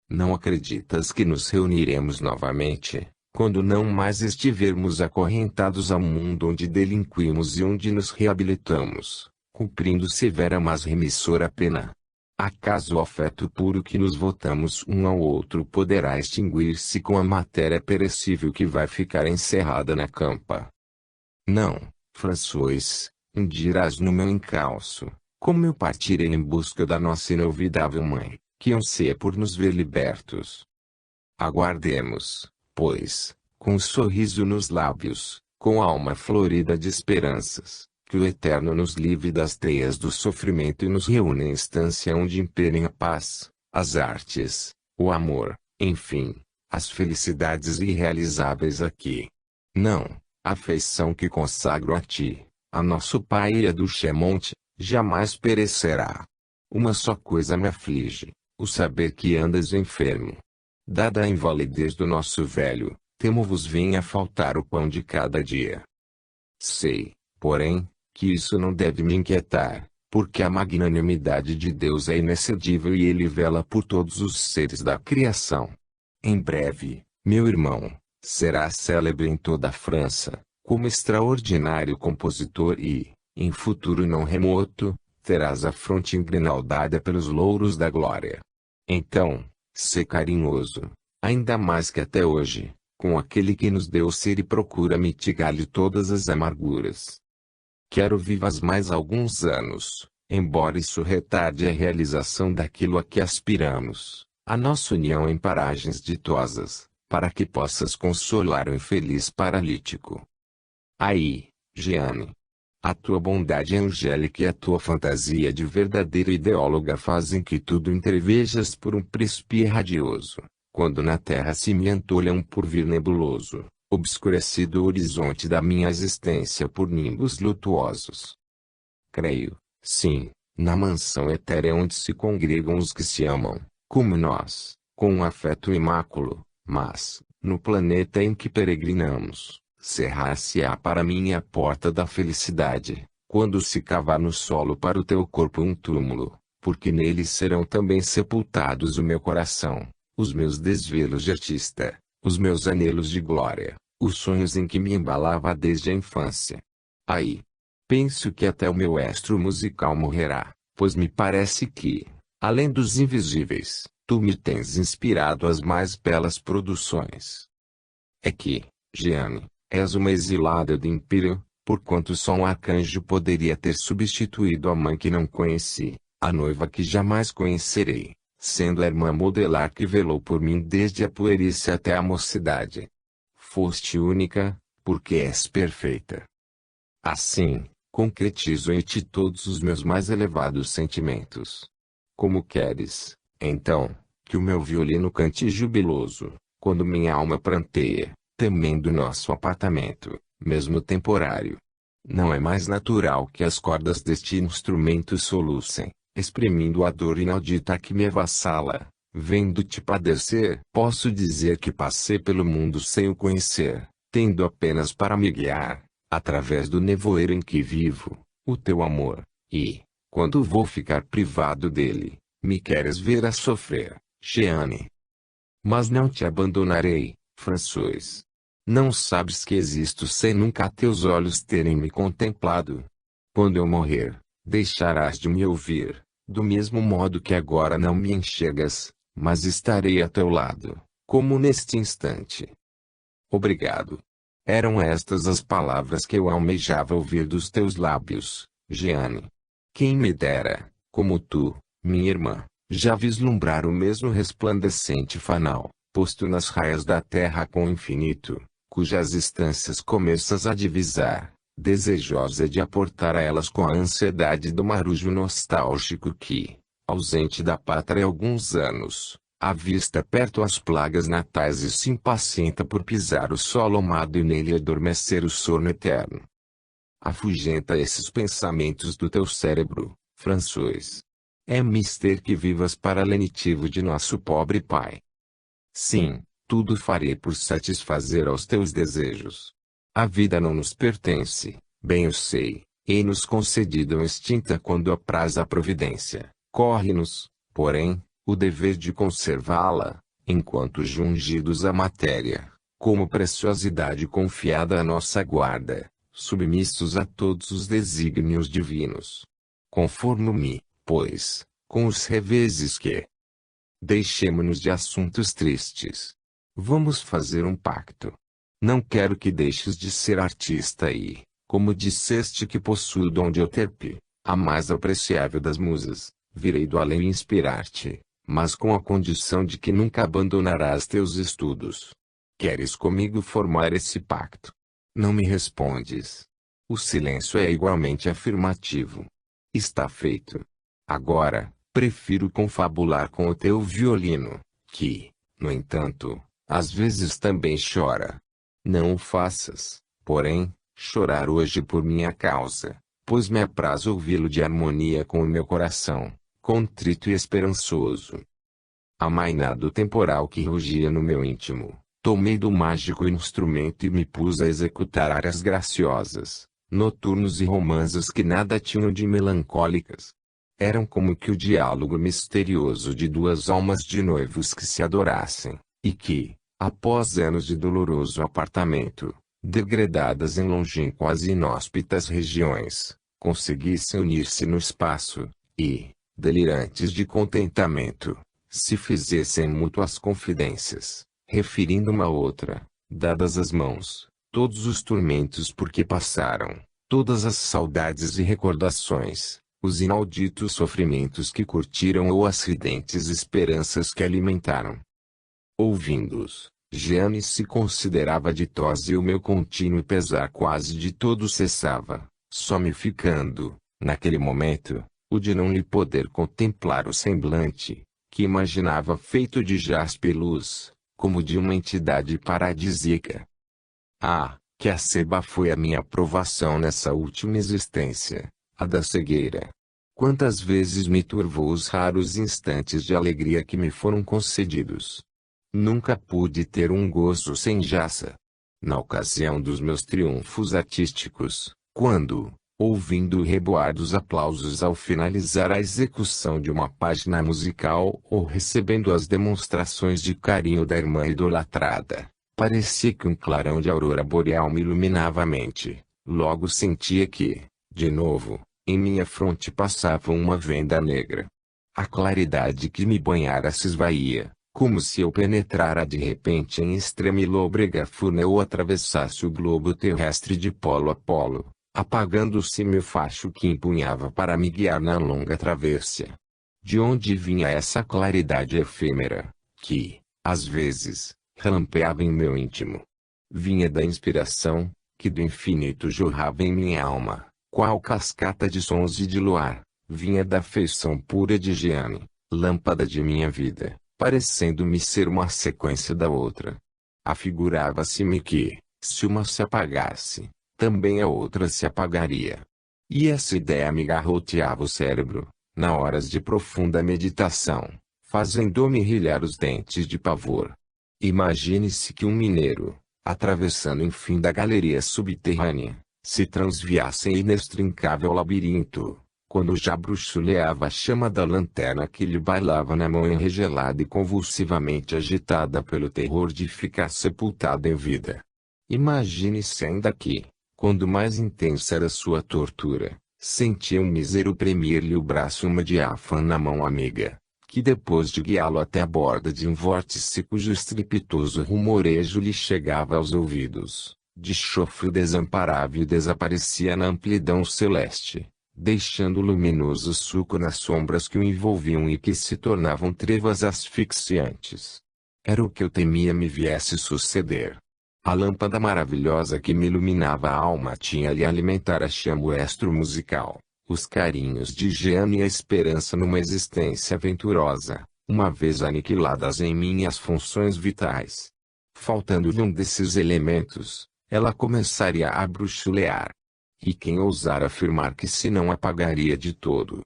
Não acreditas que nos reuniremos novamente, quando não mais estivermos acorrentados ao mundo onde delinquimos e onde nos reabilitamos, cumprindo severa mas remissora pena? Acaso o afeto puro que nos votamos um ao outro poderá extinguir-se com a matéria perecível que vai ficar encerrada na campa? Não, François, dirás no meu encalço, como eu partirei em busca da nossa inolvidável mãe, que anseia por nos ver libertos. Aguardemos, pois, com um sorriso nos lábios, com a alma florida de esperanças, que o Eterno nos livre das teias do sofrimento e nos reúna em estância onde imperem a paz, as artes, o amor, enfim, as felicidades irrealizáveis aqui. Não, a afeição que consagro a ti, a nosso Pai e a do Chemonte, jamais perecerá. Uma só coisa me aflige, o saber que andas enfermo. Dada a invalidez do nosso velho, temo-vos venha a faltar o pão de cada dia. Sei, porém, que isso não deve me inquietar, porque a magnanimidade de Deus é inexcedível e Ele vela por todos os seres da criação. Em breve, meu irmão, será célebre em toda a França, como extraordinário compositor e, em futuro não remoto, terás a fronte engrinaldada pelos louros da glória. Então, sê carinhoso, ainda mais que até hoje, com aquele que nos deu o ser e procura mitigar-lhe todas as amarguras. Quero vivas mais alguns anos, embora isso retarde a realização daquilo a que aspiramos, a nossa união em paragens ditosas, para que possas consolar o infeliz paralítico. Aí, Jeanne, a tua bondade angélica e a tua fantasia de verdadeira ideóloga fazem que tudo entrevejas por um príncipe radioso, quando na terra se me antolha um porvir nebuloso, obscurecido o horizonte da minha existência por nimbos lutuosos. Creio, sim, na mansão etérea onde se congregam os que se amam, como nós, com um afeto imáculo, mas, no planeta em que peregrinamos, cerrar-se-á para mim a porta da felicidade, quando se cavar no solo para o teu corpo um túmulo, porque nele serão também sepultados o meu coração, os meus desvelos de artista, os meus anelos de glória, os sonhos em que me embalava desde a infância. Aí, penso que até o meu estro musical morrerá, pois me parece que, além dos invisíveis, tu me tens inspirado as mais belas produções. É que, Jeanne, és uma exilada do Império, porquanto só um arcanjo poderia ter substituído a mãe que não conheci, a noiva que jamais conhecerei, sendo a irmã modelar que velou por mim desde a puerice até a mocidade. Foste única, porque és perfeita. Assim, concretizo em ti todos os meus mais elevados sentimentos. Como queres, então, que o meu violino cante jubiloso, quando minha alma pranteia, temendo nosso apartamento, mesmo temporário? Não é mais natural que as cordas deste instrumento solucem, exprimindo a dor inaudita que me avassala, vendo-te padecer? Posso dizer que passei pelo mundo sem o conhecer, tendo apenas para me guiar, através do nevoeiro em que vivo, o teu amor, e, quando vou ficar privado dele, Me queres ver a sofrer, Jeanne? Mas não te abandonarei, François. Não sabes que existo sem nunca teus olhos terem me contemplado. Quando eu morrer, deixarás de me ouvir, do mesmo modo que agora não me enxergas, mas estarei a teu lado, como neste instante. Obrigado. Eram estas as palavras que eu almejava ouvir dos teus lábios, Jeanne. Quem me dera, como tu, minha irmã, já vislumbrar o mesmo resplandecente fanal, posto nas raias da terra com o infinito, cujas instâncias começas a divisar, desejosa de aportar a elas com a ansiedade do marujo nostálgico que, ausente da pátria há alguns anos, avista perto as plagas natais e se impacienta por pisar o solo amado e nele adormecer o sono eterno. Afugenta esses pensamentos do teu cérebro, François. É mister que vivas para lenitivo de nosso pobre pai. Sim, tudo farei por satisfazer aos teus desejos. A vida não nos pertence, bem eu sei, e-nos concedida ou extinta quando apraz a providência. Corre-nos, porém, o dever de conservá-la, enquanto jungidos à matéria, como preciosidade confiada à nossa guarda, submissos a todos os desígnios divinos. Conformo-me, pois, com os reveses que. Deixemo-nos de assuntos tristes. Vamos fazer um pacto. Não quero que deixes de ser artista e, como disseste que possuo o dom de Euterpe, a mais apreciável das musas, virei do além inspirar-te, mas com a condição de que nunca abandonarás teus estudos. Queres comigo formar esse pacto? Não me respondes. O silêncio é igualmente afirmativo. Está feito. Agora, prefiro confabular com o teu violino, que, no entanto, às vezes também chora. Não o faças, porém, chorar hoje por minha causa, pois me apraz ouvi-lo de harmonia com o meu coração, contrito e esperançoso. Amainado temporal que rugia no meu íntimo, tomei do mágico instrumento e me pus a executar áreas graciosas, noturnos e romanzas que nada tinham de melancólicas. Eram como que o diálogo misterioso de duas almas de noivos que se adorassem, e que, após anos de doloroso apartamento, degredadas em longínquas e inóspitas regiões, conseguissem unir-se no espaço, e, delirantes de contentamento, se fizessem mútuas confidências, referindo uma à outra, dadas as mãos, todos os tormentos por que passaram, todas as saudades e recordações, os inauditos sofrimentos que curtiram ou as ridentes esperanças que alimentaram. Ouvindo-os, Jeanne se considerava ditosa e o meu contínuo pesar quase de todo cessava, só me ficando, naquele momento, o de não lhe poder contemplar o semblante, que imaginava feito de jaspe e luz, como de uma entidade paradisíaca. Ah, que aceba foi a minha provação nessa última existência, a da cegueira. Quantas vezes me turvou os raros instantes de alegria que me foram concedidos. Nunca pude ter um gozo sem jaça. Na ocasião dos meus triunfos artísticos, quando, ouvindo o reboar dos aplausos ao finalizar a execução de uma página musical ou recebendo as demonstrações de carinho da irmã idolatrada, parecia que um clarão de aurora boreal me iluminava a mente. Logo sentia que, de novo, em minha fronte passava uma venda negra. A claridade que me banhara se esvaía, como se eu penetrara de repente em extrema e lôbrega furna ou atravessasse o globo terrestre de polo a polo, apagando-se meu facho que empunhava para me guiar na longa travessia. De onde vinha essa claridade efêmera, que, às vezes, relampeava em meu íntimo? Vinha da inspiração, que do infinito jorrava em minha alma, qual cascata de sons e de luar. Vinha da feição pura de Jeanne, lâmpada de minha vida, parecendo-me ser uma sequência da outra. Afigurava-se-me que, se uma se apagasse, também a outra se apagaria. E essa ideia me garroteava o cérebro, na horas de profunda meditação, fazendo-me rilhar os dentes de pavor. Imagine-se que um mineiro, atravessando enfim da galeria subterrânea, se transviasse em inextrincável labirinto, quando já bruxuleava a chama da lanterna que lhe bailava na mão enregelada e convulsivamente agitada pelo terror de ficar sepultado em vida. Imagine-se ainda que, quando mais intensa era sua tortura, sentia um mísero premir-lhe o braço uma diáfana mão amiga, que depois de guiá-lo até a borda de um vórtice cujo estrepitoso rumorejo lhe chegava aos ouvidos, de chofre desamparável desaparecia na amplidão celeste, deixando luminoso sulco nas sombras que o envolviam e que se tornavam trevas asfixiantes. Era o que eu temia me viesse suceder. A lâmpada maravilhosa que me iluminava a alma tinha-lhe alimentar a chama o estro musical, os carinhos de Jeanne e a esperança numa existência venturosa, uma vez aniquiladas em mim as funções vitais. Faltando-lhe um desses elementos, ela começaria a bruxulear. E quem ousar afirmar que se não apagaria de todo?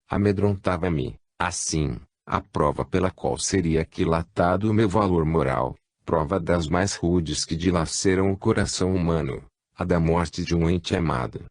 Amedrontava-me, assim, a prova pela qual seria aquilatado o meu valor moral, prova das mais rudes que dilaceram o coração humano, a da morte de um ente amado.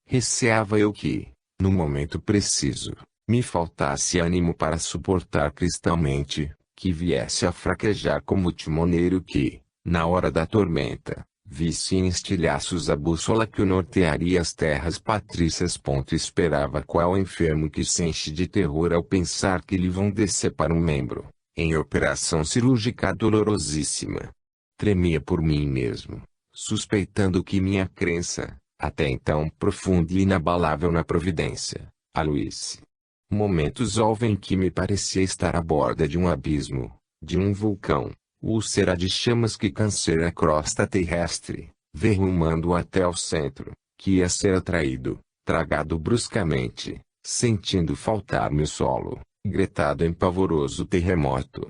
Receava eu que, no momento preciso, me faltasse ânimo para suportar cristalmente, que viesse a fraquejar como o timoneiro que, na hora da tormenta, visse em estilhaços a bússola que o nortearia as terras patrícias. Esperava qual enfermo que se enche de terror ao pensar que lhe vão decepar um membro, em operação cirúrgica dolorosíssima. Tremia por mim mesmo, suspeitando que minha crença, até então profunda e inabalável na providência, aluísse. Momentos houve em que me parecia estar à borda de um abismo, de um vulcão, úlcera de chamas que cancera a crosta terrestre, verrumando até ao centro, que ia ser atraído, tragado bruscamente, sentindo faltar-me o solo, gritado em pavoroso terremoto.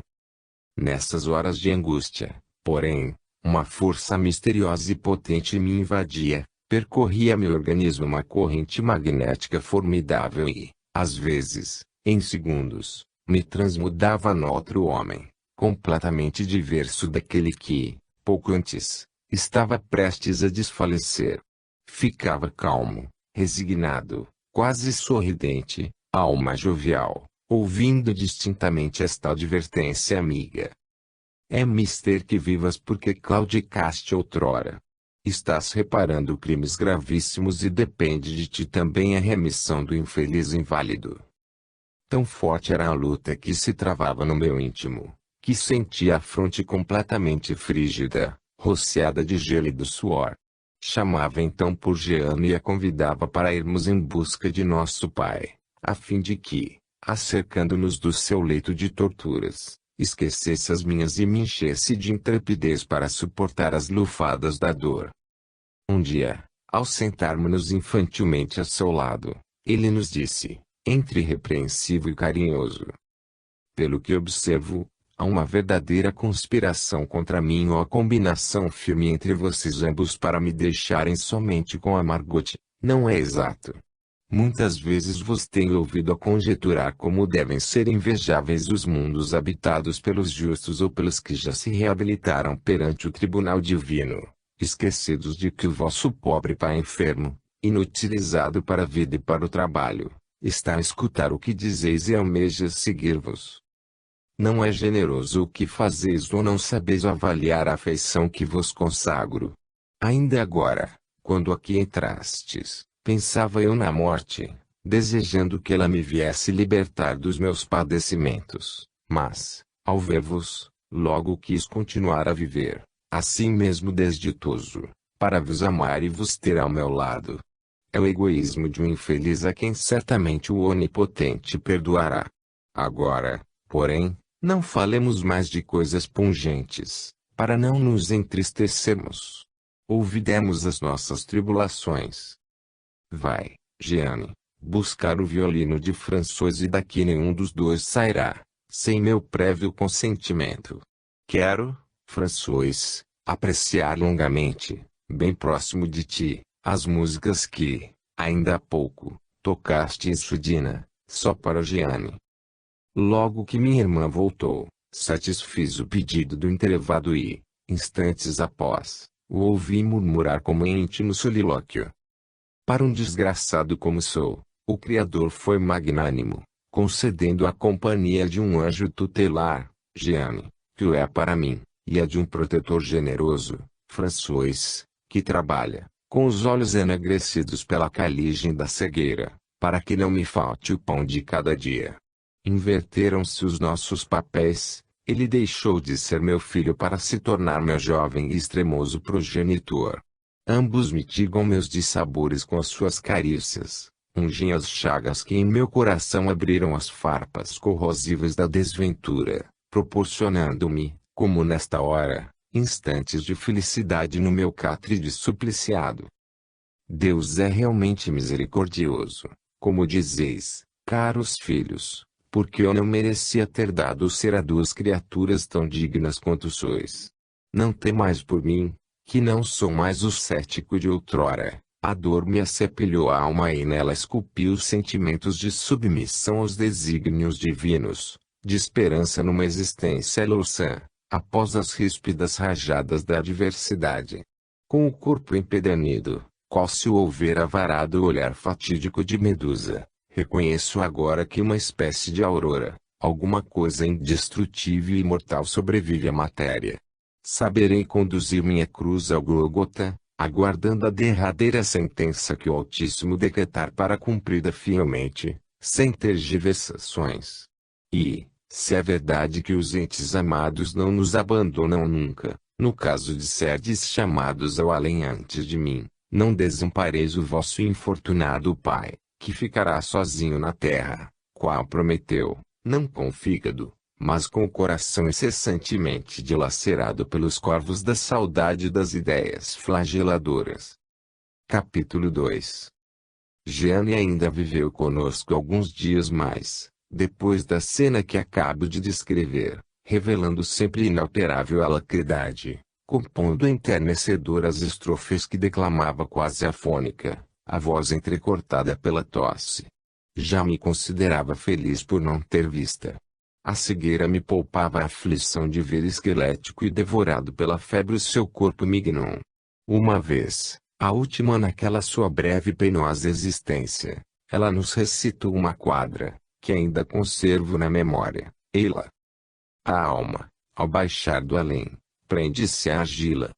Nessas horas de angústia, porém, uma força misteriosa e potente me invadia, percorria meu organismo uma corrente magnética formidável e, às vezes, em segundos, me transmudava noutro homem, completamente diverso daquele que, pouco antes, estava prestes a desfalecer. Ficava calmo, resignado, quase sorridente, alma jovial, ouvindo distintamente esta advertência amiga. É mister que vivas porque claudicaste outrora. Estás reparando crimes gravíssimos e depende de ti também a remissão do infeliz inválido. Tão forte era a luta que se travava no meu íntimo, que sentia a fronte completamente frígida, rociada de gélido suor. Chamava então por Jeanne e a convidava para irmos em busca de nosso pai, a fim de que, acercando-nos do seu leito de torturas, esquecesse as minhas e me enchesse de intrepidez para suportar as lufadas da dor. Um dia, ao sentarmos-nos infantilmente a seu lado, ele nos disse, entre repreensivo e carinhoso: pelo que observo, há uma verdadeira conspiração contra mim ou a combinação firme entre vocês ambos para me deixarem somente com a Margot. Não é exato. Muitas vezes vos tenho ouvido a conjecturar como devem ser invejáveis os mundos habitados pelos justos ou pelos que já se reabilitaram perante o tribunal divino, esquecidos de que o vosso pobre pai enfermo, inutilizado para a vida e para o trabalho, está a escutar o que dizeis e almeja seguir-vos. Não é generoso o que fazeis ou não sabeis avaliar a afeição que vos consagro. Ainda agora, quando aqui entrastes, pensava eu na morte, desejando que ela me viesse libertar dos meus padecimentos, mas, ao ver-vos, logo quis continuar a viver, assim mesmo desditoso, para vos amar e vos ter ao meu lado. É o egoísmo de um infeliz a quem certamente o Onipotente perdoará. Agora, porém, não falemos mais de coisas pungentes, para não nos entristecermos. Ouvidemos as nossas tribulações. Vai, Jeanne, buscar o violino de François e daqui nenhum dos dois sairá, sem meu prévio consentimento. Quero, François, apreciar longamente, bem próximo de ti, as músicas que, ainda há pouco, tocaste em surdina, só para Jeanne. Logo que minha irmã voltou, satisfiz o pedido do entrevado e, instantes após, o ouvi murmurar como em íntimo solilóquio: para um desgraçado como sou, O Criador foi magnânimo, concedendo a companhia de um anjo tutelar, Jeanne, que o é para mim, e a de um protetor generoso, François, que trabalha, com os olhos enegrecidos pela caligem da cegueira, para que não me falte o pão de cada dia. Inverteram-se os nossos papéis, ele deixou de ser meu filho para se tornar meu jovem e extremoso progenitor. Ambos mitigam meus dissabores com as suas carícias, ungem as chagas que em meu coração abriram as farpas corrosivas da desventura, proporcionando-me, como nesta hora, instantes de felicidade no meu catre de supliciado. Deus é realmente misericordioso, como dizeis, caros filhos, porque eu não merecia ter dado ser a duas criaturas tão dignas quanto sois. Não temais por mim, que não sou mais o cético de outrora. A dor me assemelhou a alma e nela esculpiu sentimentos de submissão aos desígnios divinos, de esperança numa existência louçã, após as ríspidas rajadas da adversidade. Com o corpo empedernido, qual se o houvera varado o olhar fatídico de Medusa, reconheço agora que uma espécie de aurora, alguma coisa indestrutível e imortal sobrevive à matéria. Saberei conduzir minha cruz ao Gólgota, aguardando a derradeira sentença que o Altíssimo decretar para cumprida fielmente, sem tergiversações. E, se é verdade que os entes amados não nos abandonam nunca, no caso de serdes chamados ao além antes de mim, não desampareis o vosso infortunado Pai, que ficará sozinho na terra, qual prometeu, não com o fígado, mas com o coração incessantemente dilacerado pelos corvos da saudade e das ideias flageladoras. Capítulo 2. Jeanne ainda viveu conosco alguns dias mais, depois da cena que acabo de descrever, revelando sempre inalterável alacridade, compondo enternecedoras estrofes que declamava quase afônica, a voz entrecortada pela tosse. Já me considerava feliz por não ter vista. A cegueira me poupava a aflição de ver esquelético e devorado pela febre o seu corpo mignon. Uma vez, a última naquela sua breve e penosa existência, ela nos recitou uma quadra, que ainda conservo na memória. Ela. A alma, ao baixar do além, prende-se à argila.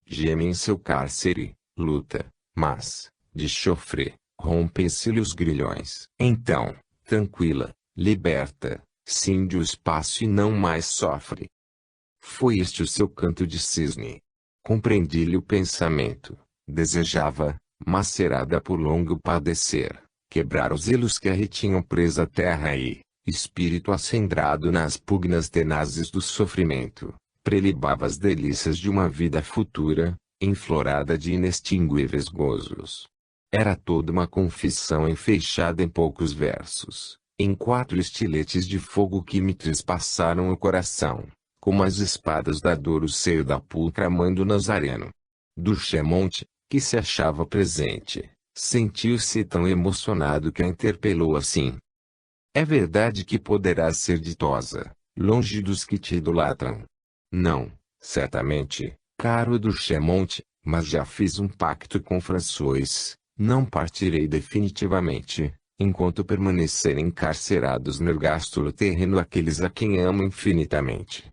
Geme em seu cárcere, luta, mas, de chofre, rompem-se-lhe os grilhões. Então, tranquila, liberta, cinde o espaço e não mais sofre. Foi este o seu canto de cisne. Compreendi-lhe o pensamento, desejava, macerada por longo padecer, quebrar os elos que a retinham presa à terra e, espírito acendrado nas pugnas tenazes do sofrimento, prelibava as delícias de uma vida futura, enflorada de inextinguíveis gozos. Era toda uma confissão enfeixada em poucos versos, em 4 estiletes de fogo que me trespassaram o coração, como as espadas da dor o seio da pulcra amando Nazareno. Duchemonte, que se achava presente, sentiu-se tão emocionado que a interpelou assim. É verdade que poderás ser ditosa, longe dos que te idolatram? Não, certamente, caro Duchemonte, mas já fiz um pacto com François, não partirei definitivamente, enquanto permanecerem encarcerados no ergástulo terreno aqueles a quem amo infinitamente.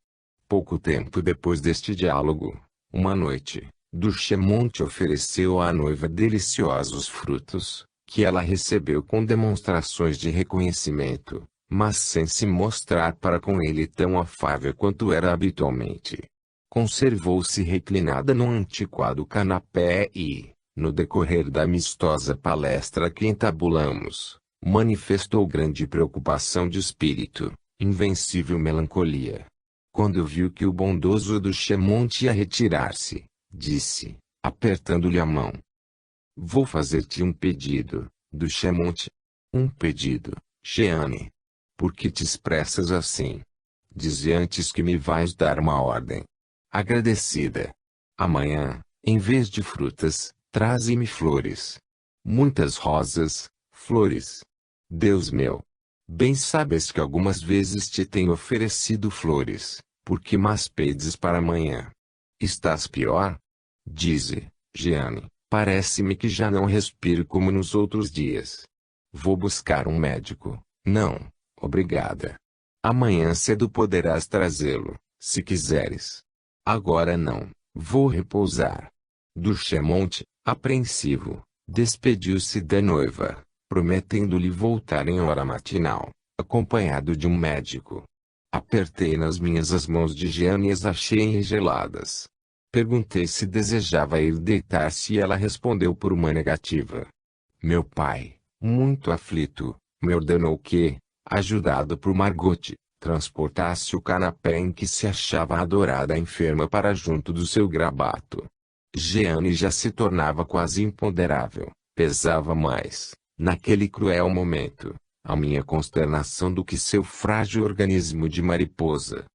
Pouco tempo depois deste diálogo, uma noite, Duchemonte ofereceu à noiva deliciosos frutos, que ela recebeu com demonstrações de reconhecimento, mas sem se mostrar para com ele tão afável quanto era habitualmente. Conservou-se reclinada num antiquado canapé e, no decorrer da amistosa palestra que entabulamos, manifestou grande preocupação de espírito, invencível melancolia. Quando viu que o bondoso Duchemonte ia retirar-se, disse, apertando-lhe a mão: Vou fazer-te um pedido, Duchemonte. Um pedido, Jeanne. Por que te expressas assim? Dize antes que me vais dar uma ordem. Agradecida. Amanhã, em vez de frutas, traze-me flores. Muitas rosas, flores. Deus meu. Bem sabes que algumas vezes te tenho oferecido flores, porque mas pedes para amanhã. Estás pior? Dize, Jeanne, parece-me que já não respiro como nos outros dias. Vou buscar um médico. Não, obrigada. Amanhã cedo poderás trazê-lo, se quiseres. Agora não, vou repousar. Duchemonte, apreensivo, despediu-se da noiva, prometendo-lhe voltar em hora matinal, acompanhado de um médico. Apertei nas minhas as mãos de Jeanne e as achei engeladas. Perguntei se desejava ir deitar-se e ela respondeu por uma negativa. Meu pai, muito aflito, me ordenou que, ajudado por Margot, transportasse o canapé em que se achava a adorada enferma para junto do seu grabato. Jeanne já se tornava quase imponderável, pesava mais, naquele cruel momento, a minha consternação do que seu frágil organismo de mariposa.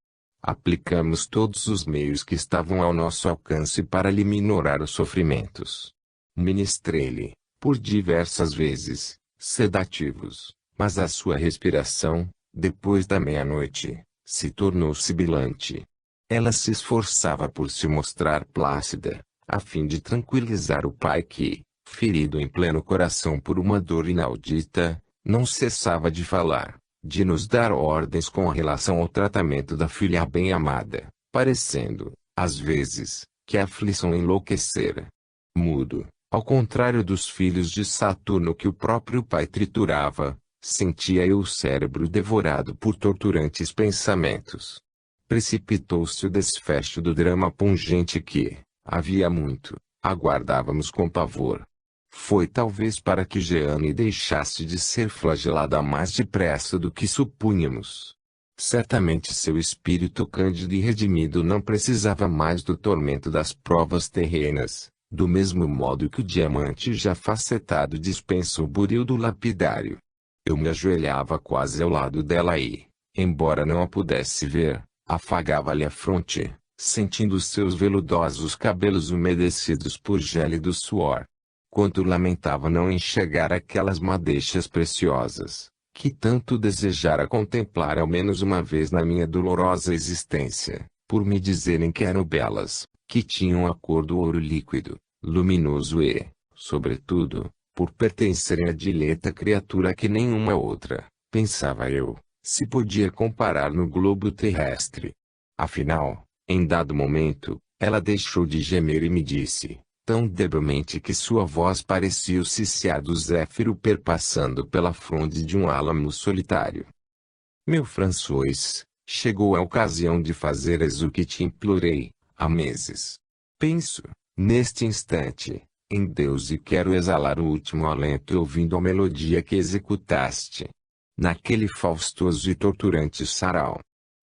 Aplicamos todos os meios que estavam ao nosso alcance para lhe minorar os sofrimentos. Ministrei-lhe, por diversas vezes, sedativos, mas a sua respiração, depois da meia-noite, se tornou sibilante. Ela se esforçava por se mostrar plácida, a fim de tranquilizar o pai que, ferido em pleno coração por uma dor inaudita, não cessava de falar, de nos dar ordens com relação ao tratamento da filha bem-amada, parecendo, às vezes, que a aflição enlouquecera. Mudo, ao contrário dos filhos de Saturno que o próprio pai triturava, sentia eu o cérebro devorado por torturantes pensamentos. Precipitou-se o desfecho do drama pungente que, havia muito, aguardávamos com pavor. Foi talvez para que Jeanne deixasse de ser flagelada mais depressa do que supunhamos. Certamente seu espírito cândido e redimido não precisava mais do tormento das provas terrenas, do mesmo modo que o diamante já facetado dispensa o buril do lapidário. Eu me ajoelhava quase ao lado dela e, embora não a pudesse ver, afagava-lhe a fronte, sentindo seus veludosos cabelos umedecidos por gélido suor. Quanto lamentava não enxergar aquelas madeixas preciosas, que tanto desejara contemplar ao menos uma vez na minha dolorosa existência, por me dizerem que eram belas, que tinham a cor do ouro líquido, luminoso e, sobretudo, por pertencerem à dileta criatura que nenhuma outra, pensava eu, se podia comparar no globo terrestre. Afinal, em dado momento, ela deixou de gemer e me disse, tão debilmente que sua voz parecia o ciciar do zéfiro perpassando pela fronde de um álamo solitário. Meu François, chegou a ocasião de fazeres o que te implorei, há meses. Penso, neste instante, em Deus e quero exalar o último alento ouvindo a melodia que executaste. Naquele faustoso e torturante sarau,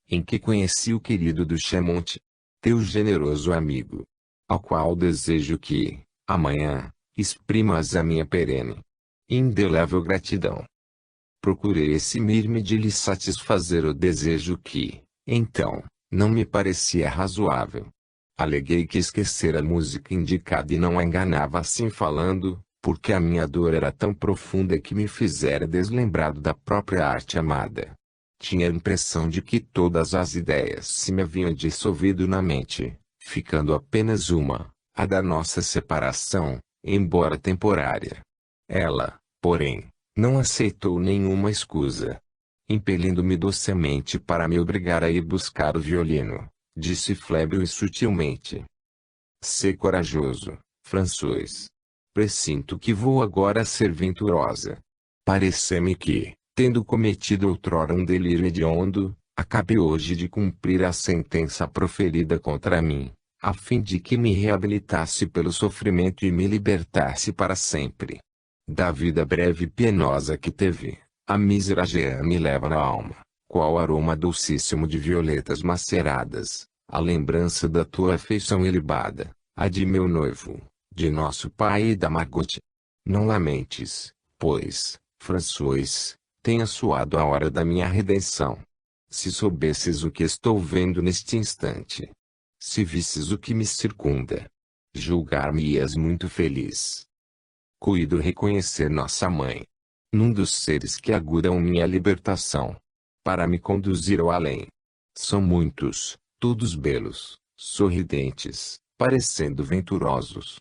em que conheci o querido Duchemonte, teu generoso amigo, ao qual desejo que, amanhã, exprimas a minha perene e indelével gratidão. Procurei eximir-me de lhe satisfazer o desejo que, então, não me parecia razoável. Aleguei que esquecera a música indicada e não a enganava assim falando, porque a minha dor era tão profunda que me fizera deslembrado da própria arte amada. Tinha a impressão de que todas as ideias se me haviam dissolvido na mente, ficando apenas uma, a da nossa separação, embora temporária. Ela, porém, não aceitou nenhuma escusa. Impelindo-me docemente para me obrigar a ir buscar o violino, disse flébil e sutilmente. Sê corajoso, François. Pressinto que vou agora ser venturosa. Parece-me que, tendo cometido outrora um delírio hediondo, acabei hoje de cumprir a sentença proferida contra mim, a fim de que me reabilitasse pelo sofrimento e me libertasse para sempre da vida breve e penosa que teve. A mísera Jeanne me leva na alma, qual aroma dulcíssimo de violetas maceradas, a lembrança da tua afeição ilibada, a de meu noivo, de nosso pai e da Margot. Não lamentes, pois, François, tenha soado a hora da minha redenção. Se soubesses o que estou vendo neste instante, se visses o que me circunda, julgar-me-ias muito feliz. Cuido reconhecer nossa mãe, num dos seres que aguardam minha libertação, para me conduzir ao além. São muitos, todos belos, sorridentes, parecendo venturosos.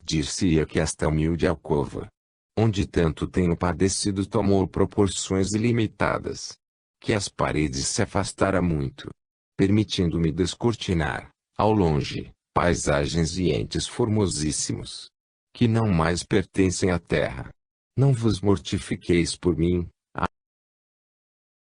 Dir-se-ia que esta humilde alcova onde tanto tenho padecido tomou proporções ilimitadas. Que as paredes se afastaram muito, permitindo-me descortinar, ao longe, paisagens e entes formosíssimos, que não mais pertencem à terra. Não vos mortifiqueis por mim,